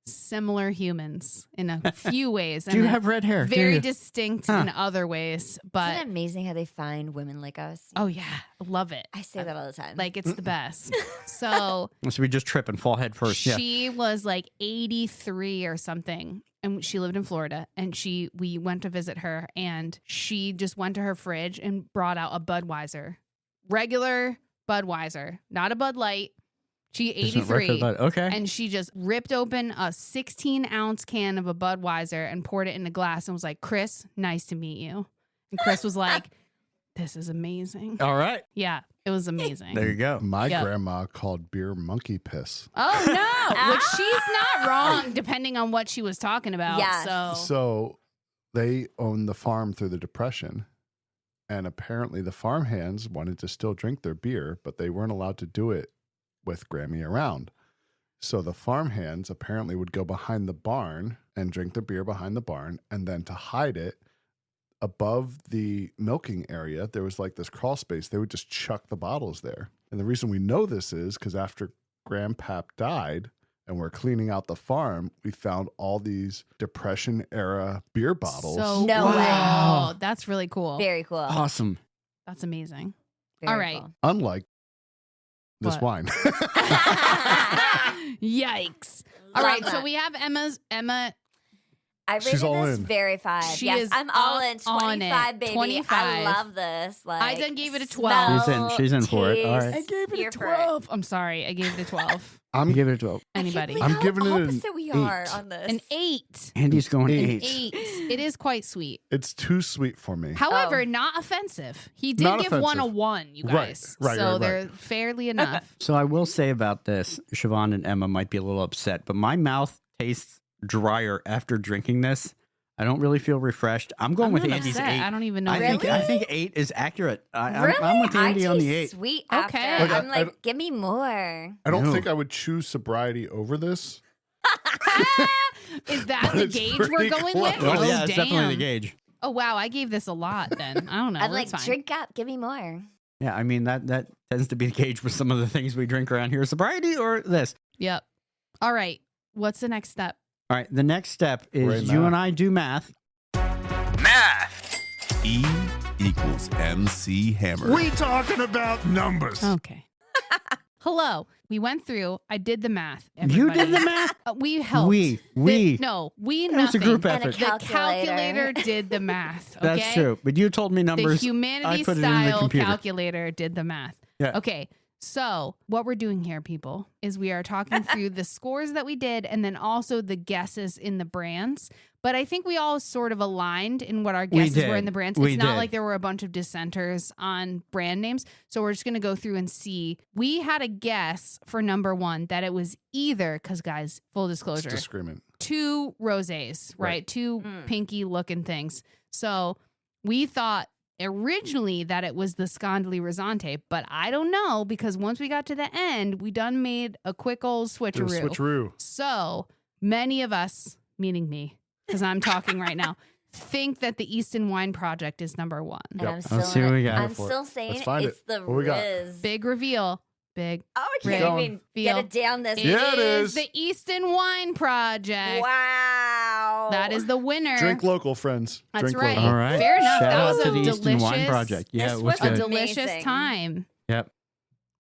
similar humans in a few ways. Do you and have red hair? Do very you? distinct Huh. in other ways. But Isn't it amazing how they find women like us? oh yeah, I love it. I say that all the time. Like it's the best. So So we just trip and fall head first. Yeah. she was like 83 or something, and she lived in Florida. And we went to visit her, and she just went to her fridge and brought out a Budweiser, regular Budweiser, not a Bud Light. She Isn't it record 83, bud? Okay. and she just ripped open a 16-ounce can of a Budweiser and poured it in a glass and was like, "Chris, nice to meet you." And Chris was like, "This is amazing." All right. Yeah, it was amazing. There you go. My Yep. grandma called beer monkey piss. Oh no, which she's not wrong depending on what she was talking about. Yes. So they owned the farm through the Depression. And apparently the farmhands wanted to still drink their beer, but they weren't allowed to do it with Grammy around. So the farmhands apparently would go behind the barn and drink the beer behind the barn. And then to hide it above the milking area, there was like this crawl space. They would just chuck the bottles there. And the reason we know this is because after Grandpap died and we're cleaning out the farm, we found all these Depression era beer bottles. So No way. wow, that's really cool. Very cool. Awesome. That's amazing. Very All right. cool. Unlike this What? wine. Yikes. All Love right, so that. we have Emma. I She's rated all this in. very 5. She yes, is I'm all in. on it. 25, baby. 25. I love this. Like, I done gave it a 12. She's in for it. All right. taste, I gave it here a for it. 12. I'm sorry, I gave it a 12. I'm Give it a 12. Anybody? I'm I'm giving it an opposite we are 8. on this. An 8. Andy's going An 8. 8. It is quite sweet. It's too sweet for me. However, Oh. not offensive. He did Not give one a offensive. 1, you Right, guys. right, so right. they're fairly enough. So I will say about this, Siobhan and Emma might be a little upset, but my mouth tastes drier after drinking this. I don't really feel refreshed. I'm going I'm with not Andy's upset. 8. I don't even know. I Really? think 8 is accurate. Really? I'm with Andy I on the taste 8. sweet Okay. after. Like, I'm I- like, give me more. I don't No. think I would choose sobriety over this. Is that But the it's gauge we're pretty going close. with? Oh, Oh, yeah, it's definitely the damn. gauge. Oh, wow. I gave this a lot then. I don't know. I'm like, That's fine. drink up, give me more. Yeah, I mean, that tends to be the gauge with some of the things we drink around here. Sobriety or this? Yep. All right. What's the next step? All right, the next step is Right, you math. and I do math. Math. E equals MC Hammer. We talking about numbers. Okay. Hello. We went through. I did the math. You did everybody. the math? We helped. We. No, we It was a nothing. group And a effort. The calculator. calculator did the math. Okay? That's true. But you told me The numbers. humanity I put it in the style computer. calculator did the math. Yeah. Okay. So, what we're doing here, people, is we are talking through the scores that we did and then also the guesses in the brands. But I think we all sort of aligned in what our guesses were did. in the brands. We It's not did. like there were a bunch of dissenters on brand names. So, we're just going to go through and see. We had a guess for number 1 that it was either, because, guys, full It's disclosure, disagreement. 2 rosés, right? Right. 2 pinky looking things. So, we thought originally that it was the Scandali Risante, but I don't know because once we got to the end, we done made a quick old Did a switcheroo. switcheroo. So many of us, meaning me, because I'm talking right now, think that the Easton Wine Project is number 1. And Yep. I'm Let's still, see what we got. I'm Go for it. still saying Let's find it's the What we got? Riz. Big reveal. Big. Oh, I Riz. can't even Feel. get it down this. Yeah, it is. the Easton Wine Project. Wow. That is the winner. Drink local, friends. That's Drink right. local. All right. Fair enough. Shout That out was to a the Easton Wine delicious- Project. Yeah, This it was was A good. delicious Amazing. time. Yep.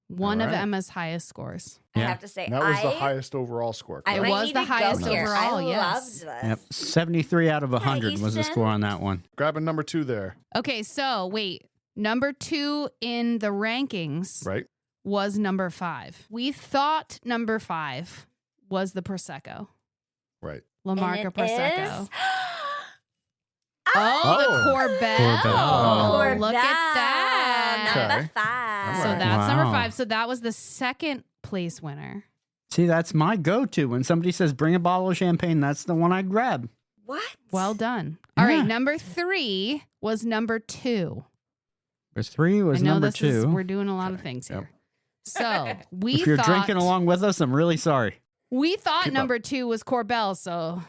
One All of right. Emma's highest scores. I Yeah. have to say, And that was the I highest overall score. I It correct? might was need the to go highest here. overall, I yes. loved Yep. this. 73 out of 100 was the Easton. score on that one. Grabbing number 2 there, Okay, so wait. Number 2 in the rankings right? was number 5. We thought number 5 was the Prosecco. Right. La And Marca it Prosecco. is- Oh, the Oh. Corbel. Corbel. Look at that. Number Okay. 5. So Alright. that's number Wow. 5. So that was the second place winner. See, that's my go-to. When somebody says, bring a bottle of champagne, that's the one I'd grab. What? Well done. All Yeah. right, number 3 was number 2. Number 3 was I know number this 2. is, we're doing a lot of Okay. things Yep. here. So we If you're thought, drinking along with us, I'm really sorry. we thought Keep number 2 was Corbel. So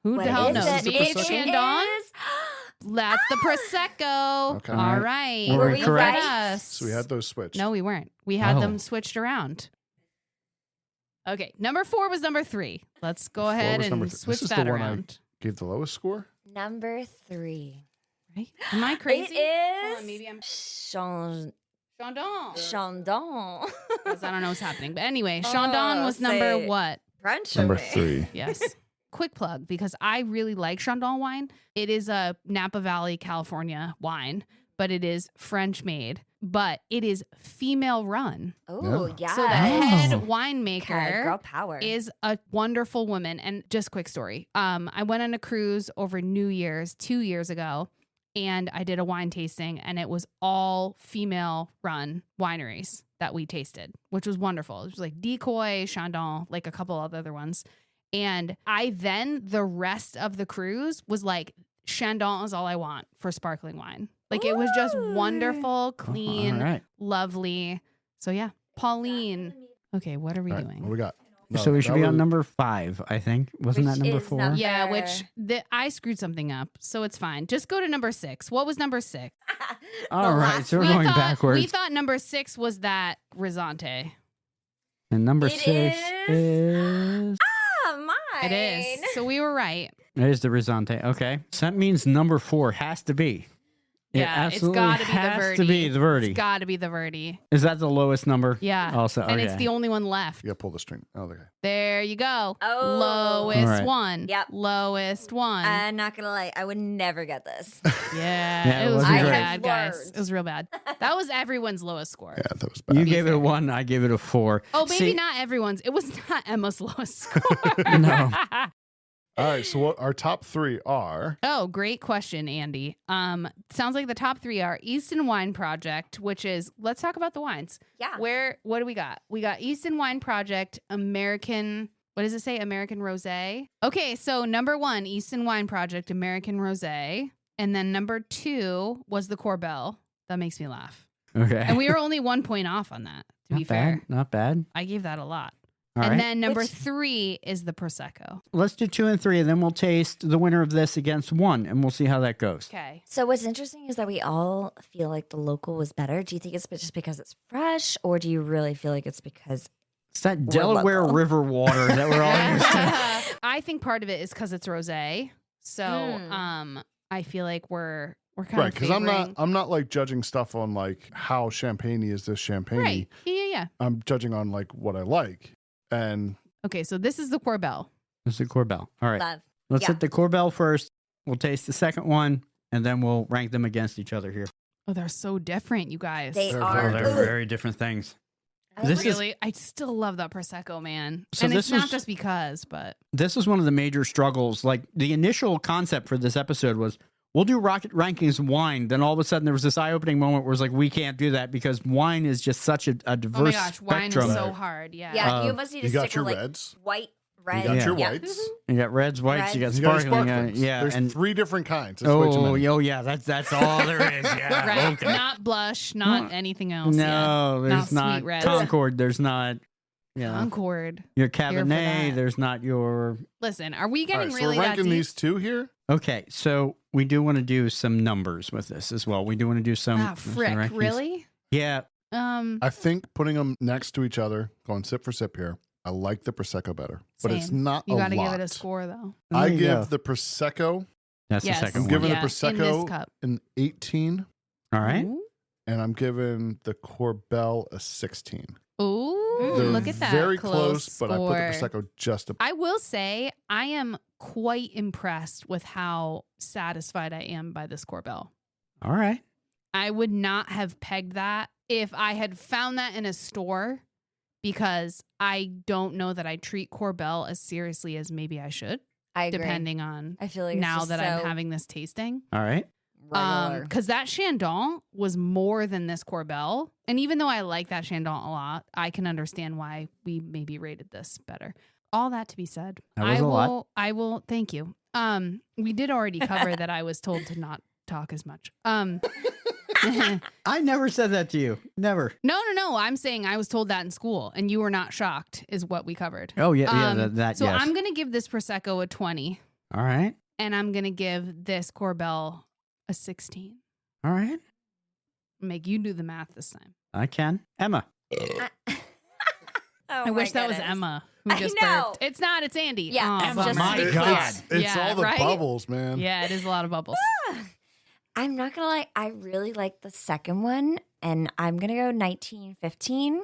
who What the hell is knows? it? Is it Maybe Prosecco? it's It Chandon. is- That's the Prosecco. Okay. All right. Were we Look correct? at us. So we had those switched. No, we weren't. We had Oh. them switched around. Okay, number 4 was number 3. Let's go Four ahead was number and three. switch This is the that one I- around. Gave the lowest score. Number 3. Right? Am I crazy? It Hold is on, maybe I'm Chandon. Chandon. Chandon. 'Cause I don't know what's happening. But anyway, Chandon was number say- what? French Number of me. 3. Yes. Quick plug, because I really like Chandon wine. It is a Napa Valley, California wine, but it is French made, but it is female run. Oh, Yeah. yeah. So the head Oh. winemaker Girl power. is a wonderful woman. And just quick story. I went on a cruise over New Year's 2 years ago, and I did a wine tasting, and it was all female run wineries that we tasted, which was wonderful. It was like Decoy, Chandon, like a couple of other ones. And the rest of the cruise was like, Chandon is all I want for sparkling wine. Like it was just wonderful, clean, All right. lovely. So yeah, Pauline. Okay, what are we All right, doing? what we got? No, So we should that be on was- number 5, I think. Wasn't Which that number is 4? number- Yeah, which I screwed something up, so it's fine. Just go to number 6. What was number 6? All right, so we're we going thought, backwards. We thought number 6 was that Risante. And number It 6 is... Ah, mine. It is. So we were right. It is the Risante. Okay. So that means number 4 has to be. It Yeah, it's absolutely got to be the has Verdi. to be the Verdi. It's got to be the Verdi. Is that the lowest number? Yeah. Also, And it's okay. the only one left. You got to pull the string. Oh, okay. There you go. Oh. Lowest All right. one. Yep. Lowest one. I'm not going to lie. I would never get this. Yeah, Yeah, it it was wasn't real great. bad, guys. Learned. It was real bad. That was everyone's lowest score. Yeah, that was bad. You gave it a 1. I gave it a 4. Oh, maybe See, not everyone's. It was not Emma's lowest score. No. All right, so what our top 3 are. Oh, great question, Andy. Sounds like the top 3 are Easton Wine Project, which is, let's talk about the wines. Yeah. What do we got? We got Easton Wine Project, American, what does it say? American Rosé. Okay, so number 1, Easton Wine Project, American Rosé. And then number 2 was the Corbel. That makes me laugh. Okay. And we were only 1 point off on that, to be Not fair. bad. Not bad. I gave that a lot. All and right. then number Which- 3 is the Prosecco. Let's do 2 and 3, and then we'll taste the winner of this against 1, and we'll see how that goes. Okay. So what's interesting is that we all feel like the local was better. Do you think it's just because it's fresh, or do you really feel like it's because It's that Delaware local. River water that we're all used to. I think part of it is because it's rosé. So I feel like we're kind Right, of because I'm not like judging stuff on like how champagne is this champagne. right. Yeah. I'm judging on like what I like. And Okay, so this is the Corbel. It's the Corbel. All right. love? Let's Yeah. hit the Corbel first. We'll taste the second one, and then we'll rank them against each other here. Oh, they're so different, you guys. They They're are. They're Ugh. very different things. I This is- I still love that Prosecco, man. So and this it's not was- just because, but This is one of the major struggles. Like the initial concept for this episode was we'll do rocket rankings of wine. Then all of a sudden there was this eye-opening moment where it's like we can't do that because wine is just such a diverse oh my gosh, wine spectrum. is so hard. Yeah. Yeah, you must need to you got stick your with like reds. white, red. You got your yeah. whites. You got reds, whites, you got Reds. You got your sparkling. sparklings. Yeah, There's and 3 different kinds. That's way too oh, many. yeah, that's all there is. Yeah, Right. okay. Not blush, not anything else. No, there's Not not sweet red. Concord. There's not. Yeah. Yeah, Concord. your for Cabernet. that. There's not your. Listen, are we All getting right, so really we're that ranking deep? these 2 here. Okay, so we do want to do some numbers with this as well. We do want to do some. Ah, frick, rankings. really? Yeah. I think putting them next to each other, going sip for sip here, I like the Prosecco better. But it's Same. not You a got to lot. give it a score, though. I There you give go. the Prosecco That's Yes. the second I'm one. giving the Yeah, in Prosecco this cup. an 18, All right. Ooh. and I'm giving the Corbel a 16. Ooh, They're look at that. very close, but I score. put the Prosecco just a I will say I am quite impressed with how satisfied I am by this Corbel. All right. I would not have pegged that if I had found that in a store because I don't know that I treat Corbel as seriously as maybe I should, I agree. depending on I feel like it's now just that so I'm having this tasting. All right. regular. Because that Chandon was more than this Corbel. And even though I like that Chandon a lot, I can understand why we maybe rated this better. All that to be said, That was a lot. I will thank you. We did already cover that I was told to not talk as much. I never said that to you. Never. No. I'm saying I was told that in school, and you were not shocked, is what we covered. Oh, yeah, that So yes. I'm going to give this Prosecco a 20, All right. and I'm going to give this Corbel a 16. All right. Make you do the math this time. I can. Emma. Oh I wish my that was goodness. Emma who I just know. burped. It's not. It's Andy. Yeah, Oh, I'm bummer. just my kidding. God. It's all the right? bubbles, man. Yeah, it is a lot of bubbles. I'm not gonna lie, I really like the second one, and I'm gonna go 1915.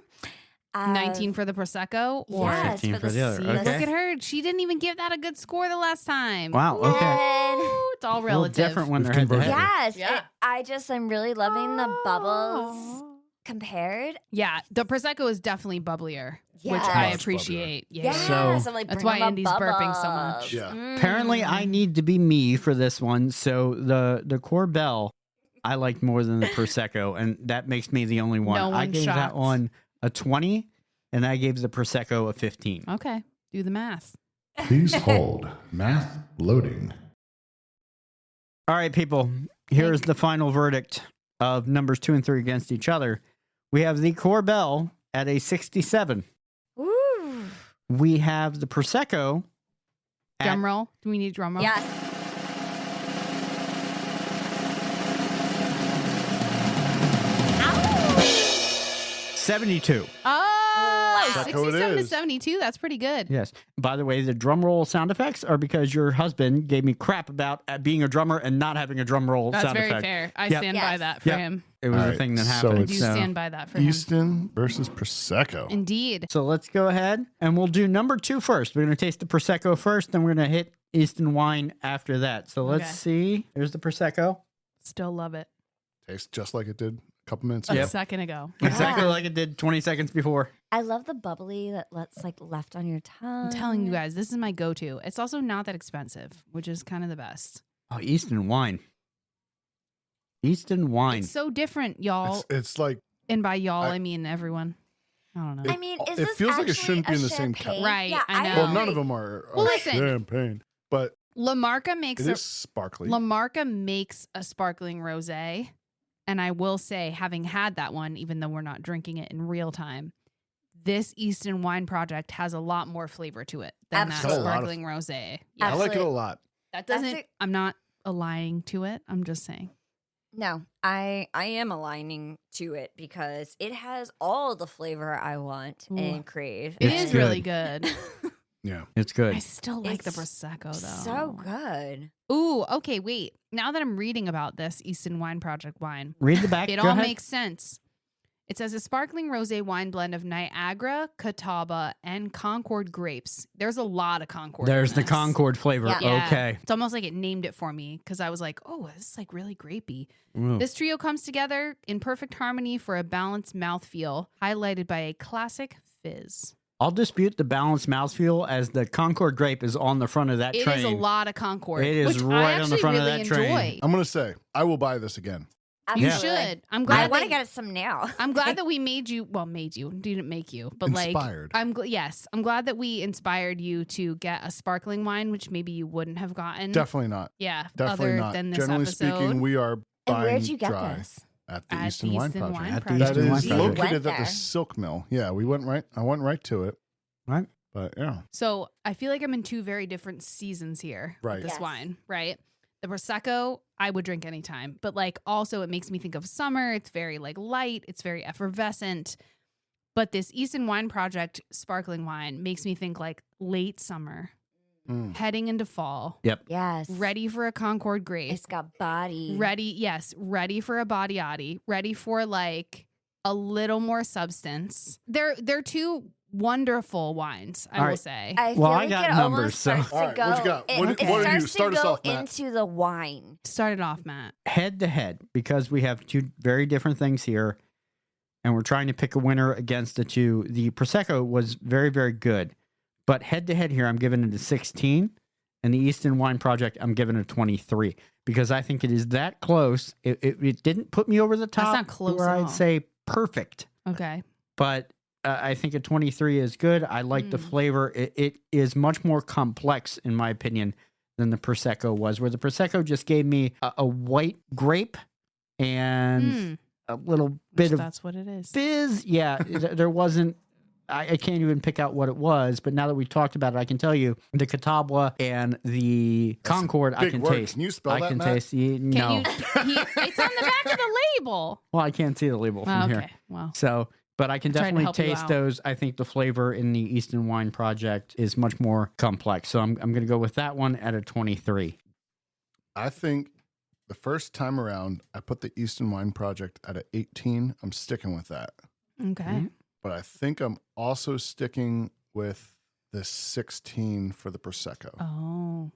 19 for the Prosecco? Or Yes, 15 for the other. See, Okay. look at her. She didn't even give that a good score the last time. Wow. Okay. Ooh, it's all A little relative. different when they're It's head to head. converted. Yes, Yeah. I'm really loving the bubbles compared. Yeah, the Prosecco is definitely bubblier, which Yes. I Much appreciate. Yeah. Yes, So- I'm like, That's bring why on the Andy's burping so much. bubbles. Yeah. Apparently, I need to be me for this one. So the Corbel, I liked more than the Prosecco, and that makes me the only one. No I one gave that shocked. one a 20, and I gave the Prosecco a 15. Okay, do the math. Please hold. Math loading. All right, people. Here's the final verdict of numbers 2 and 3 against each other. We have the Corbel at a 67. Ooh. We have the Prosecco at Drum roll. Do we need a drum roll? Yes. 72. Oh, That's how it 67 to is. 72. That's pretty good. Yes. By the way, the drum roll sound effects are because your husband gave me crap about being a drummer and not having a drum roll That's sound very effect. fair. I Yep. stand by Yes. that for Yep. him. It was All a right, thing that so happened. I it's- do so. stand by that for him. Easton versus Prosecco. Indeed. So let's go ahead and we'll do number 2 first. We're going to taste the Prosecco first, then we're going to hit Easton wine after that. So let's Okay. see. Here's the Prosecco. Still love it. Tastes just like it did a couple minutes A ago. second ago. Exactly Yeah. like it did 20 seconds before. I love the bubbly that's like left on your tongue. I'm telling you guys, this is my go-to. It's also not that expensive, which is kind of the best. Oh, Easton wine. Easton wine. It's so different, y'all. It's like And by y'all, I- I mean everyone. I don't know. I mean, is It this feels like it actually shouldn't be a in the same cup. champagne? Right, Yeah, I know. well, none agree. of them are Well, listen. champagne, but La Marca makes it a is sparkly. La Marca makes a sparkling rosé, and I will say, having had that one, even though we're not drinking it in real time, this Easton Wine Project has a lot more flavor to it than that Absolutely. sparkling rosé. I Yeah. like it a Absolutely. lot. That That's doesn't. it. I'm not aligning to it. I'm just saying. No, I am aligning to it because it has all the flavor I want Ooh. and crave. It It's is good. really good. Yeah. It's good. I still like the It's prosecco though. So good. Ooh, okay. Wait. Now that I'm reading about this Easton Wine Project wine, Read the back. it Go all ahead. makes sense. It says a sparkling rosé wine blend of Niagara, Catawba, and Concord grapes. There's a lot of Concord. There's in the this. Concord flavor. Yeah. Yeah. Okay. It's almost like it named it for me because I was like, oh, this is like really grapey. Ooh. This trio comes together in perfect harmony for a balanced mouthfeel, highlighted by a classic fizz. I'll dispute the balanced mouthfeel as the Concord grape is on the front of that It train. is a lot of Concord. It is which right I on the actually front of really that train. enjoy. I'm gonna say I will buy this again. You Absolutely. should. I'm I glad. want to that- get some now. I'm glad that we made you. Well, made you didn't make you, but Inspired. like yes, I'm glad that we inspired you to get a sparkling wine, which maybe you wouldn't have gotten. Definitely not. Yeah, Definitely other not. than this Generally episode. speaking, we are And buying where'd you get dry this? at the At Easton the Wine Easton Project. Wine At the Project. That Easton Wine is Project. located Went at the there. Silk Mill. Yeah, we went right. I went right to it. Right. But yeah, So I feel like I'm in two very different seasons here with Right. this Yes. wine, right? The Prosecco, I would drink anytime, but like also it makes me think of summer. It's very like light, it's very effervescent. But this Easton Wine Project sparkling wine makes me think like late summer, Mm. heading into fall, Yes. ready for a Concord grape, It's got body. ready for a body, ready for like a little more substance. They're two wonderful wines, I All will right. say. I feel Well, I like got it numbers, almost so- starts to All right, go. what you got? It, What it do you starts start to us go off, Matt? into the wine. Start it off, Matt. Head to head, because we have two very different things here, and we're trying to pick a winner against the two. The Prosecco was very, very good, but head to head here, I'm giving it a 16, and the Easton Wine Project, I'm giving it a 23, because I think it is that close. It didn't put me over the top. not close where at I'd all. say perfect, Okay. but I think a 23 is good. I like the flavor. It is much more complex, in my opinion, than the Prosecco was, where the Prosecco just gave me a white grape and a little bit of that's what it is. fizz. Yeah, there wasn't. I can't even pick out what it was, but now that we've talked about it, I can tell you the Catawba and the Concord. I big can word. taste. Can you spell I that, can Matt? taste. No, It's on the back of the label. well, I can't see the label from Oh, here. okay. Well, So, but I can Trying to definitely help you taste out. those. I think the flavor in the Easton Wine Project is much more complex. So I'm going to go with that one at a 23. I think the first time around, I put the Easton Wine Project at an 18. I'm sticking with that. okay. But I think I'm also sticking with the 16 for the Prosecco. Oh,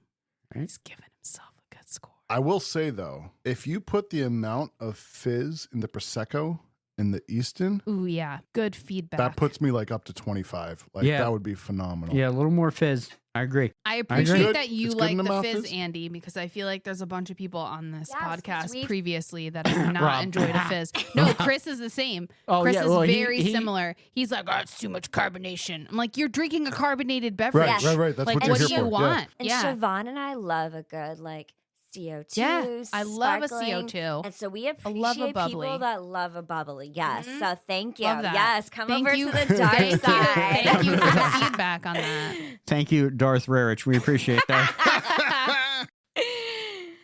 he's giving himself a good score. I will say, though, if you put the amount of fizz in the Prosecco in the Easton, Ooh, yeah. Good feedback. that puts me like up to 25. Like Yeah. that would be phenomenal. Yeah, a little more fizz. I agree. I agree. appreciate that you It's good like in the the mouth, fizz, fizz? Andy, because I feel like there's a bunch of people on this Yes, 'cause podcast we've- previously that have not Rob. enjoyed a fizz. No, Chris is the same. Oh, Chris yeah, is well, very he- similar. He's like, oh, it's too much carbonation. I'm like, you're drinking a carbonated beverage. Right, right. That's Like, what what you're do here you for. Yeah. want? And Yeah. Siobhan and I love a good like CO2. Yeah, I love a sparkling. CO2. And so we love a appreciate bubbly. people that love a bubbly. Yes. Mhm. So thank you. Love that. Yes. Come Thank over you. to the dark Thank you. side. Thank you for the feedback on that. Thank you, Darth Rarich. We appreciate that.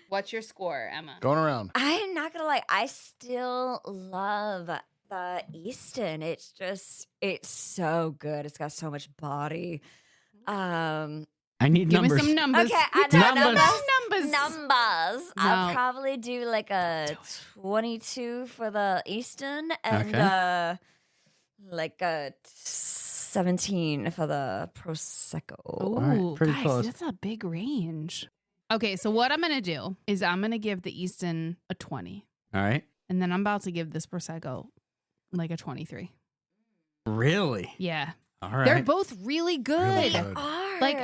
What's your score, Emma? Going around. I'm not gonna lie, I still love the Easton. It's so good. It's got so much body. I need Give numbers. me some numbers. Okay, I know Numbers. numbers. I'll No. probably do like a 22 for the Easton and Okay. like a 17 for the Prosecco. Ooh, right, pretty guys, close. that's a big range. Okay, so what I'm gonna do is I'm gonna give the Easton a 20, All right. and then I'm about to give this Prosecco like a 23. Really? Yeah, All right. they're both really good. Really They good. are. Like,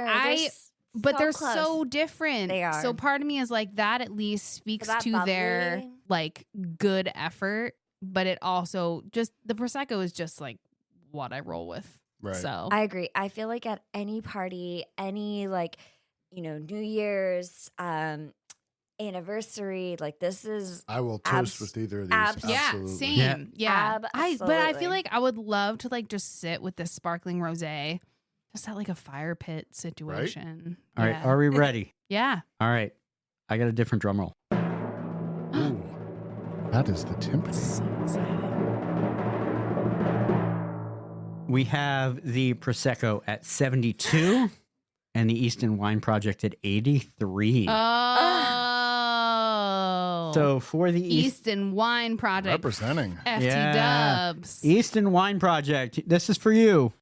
But they're close. so different. They are. So part of me is like that at least speaks that to their bubbly. like good effort, but it also just the Prosecco is just like what I roll with. Right. So I agree. I feel like at any party, any like, New Year's, anniversary, like this is I will toast with either of these. absolutely. Absolutely. yeah, same. Yeah. But I feel Absolutely. like I would love to like just sit with this sparkling rosé, just at like a fire pit situation. All right. Yeah. Are we ready? Yeah. All right. I got a different drum roll. Ooh, that is the timpani. So excited. We have the Prosecco at 72 and the Easton Wine Project at 83. Oh. So for the Easton Wine Project. Representing. FT Yeah. Dubs. Easton Wine Project, this is for you.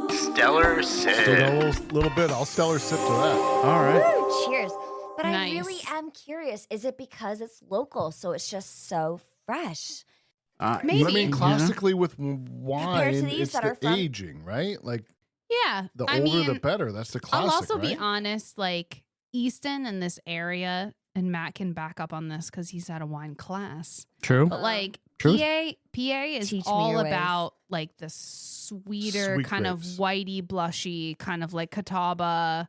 Stellar Still sip. got a little bit. I'll stellar sip to that. All right. Woo, cheers. But I really Nice. am curious. Is it because it's local, so it's just so fresh? Maybe. I mean, Yeah. classically with Compared wine, to these it's that the are from- aging, right? Like Yeah. the I older, mean, the better. That's the I'll classic, also right? be honest, like Easton and this area, and Matt can back up on this because he's at a wine class. True. But like Truth. PA is Teach me all your ways. about like the sweeter, Sweet kind grapes. of whitey, blushy, kind of like Catawba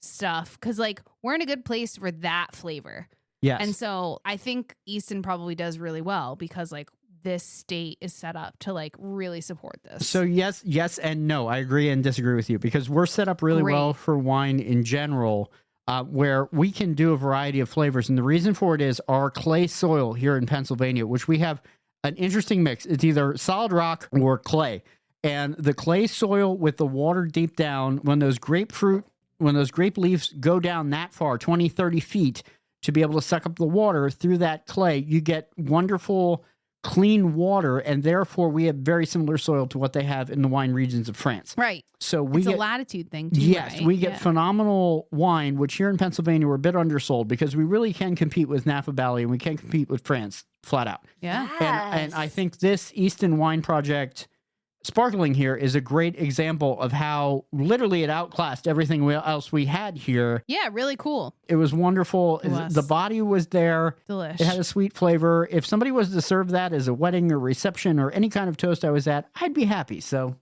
stuff. Cause like we're in a good place for that flavor. Yes. And so I think Easton probably does really well because like this state is set up to like really support this. So yes and no. I agree and disagree with you because we're set up really well Great. for wine in general, where we can do a variety of flavors. And the reason for it is our clay soil here in Pennsylvania, which we have an interesting mix. It's either solid rock or clay. And the clay soil with the water deep down, when those grape leaves go down that far, 20, 30 feet, to be able to suck up the water through that clay, you get wonderful clean water, and therefore we have very similar soil to what they have in the wine regions of France. right. So we It's get a latitude thing too. yes, right? we get Yeah. phenomenal wine, which here in Pennsylvania we're a bit undersold because we really can compete with Napa Valley and we can compete with France flat out. Yeah. And I think this Easton Wine Project sparkling here is a great example of how literally it outclassed everything else we had here. Yeah, really cool. It was wonderful. It was. The body was there. Delish. It had a sweet flavor. If somebody was to serve that as a wedding or reception or any kind of toast I was at, I'd be happy. So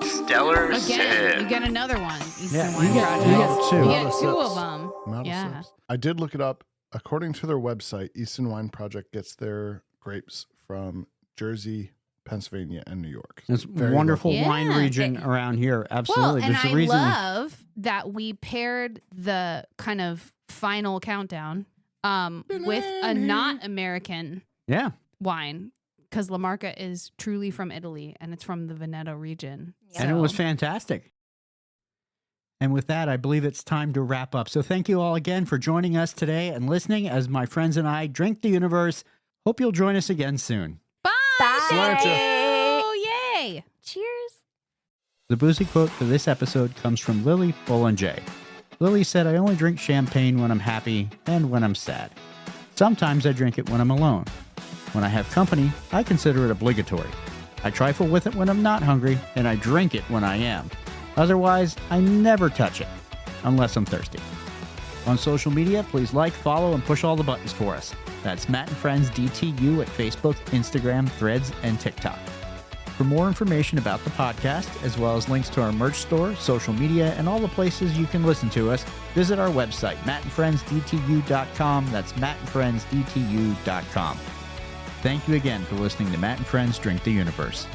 Stellar Again, sip. you get another one. Easton Yeah, Wine you get- Project. you get two. You I'm get out of two sips. of them. I'm out of Yeah. sips. I did look it up. According to their website, Easton Wine Project gets their grapes from Jersey, Pennsylvania, and New York. It's Very wonderful local. wine Yeah. region around here. Absolutely. Well, and There's a I reason. love that we paired the kind of final countdown with a not American Yeah. wine because La Marca is truly from Italy and it's from the Veneto region. And it was So- fantastic. And with that, I believe it's time to wrap up. So thank you all again for joining us today and listening as my friends and I drink the universe. Hope you'll join us again soon. Bye. Bye. Yay. Cheers. The boozy quote for this episode comes from Lily Bollinger. Lily said, I only drink champagne when I'm happy and when I'm sad. Sometimes I drink it when I'm alone. When I have company, I consider it obligatory. I trifle with it when I'm not hungry, and I drink it when I am. Otherwise, I never touch it, unless I'm thirsty. On social media, please like, follow, and push all the buttons for us. That's Matt and Friends DTU at Facebook, Instagram, Threads, and TikTok. For more information about the podcast, as well as links to our merch store, social media, and all the places you can listen to us, visit our website, mattandfriendsdtu.com. That's mattandfriendsdtu.com. Thank you again for listening to Matt and Friends Drink the Universe.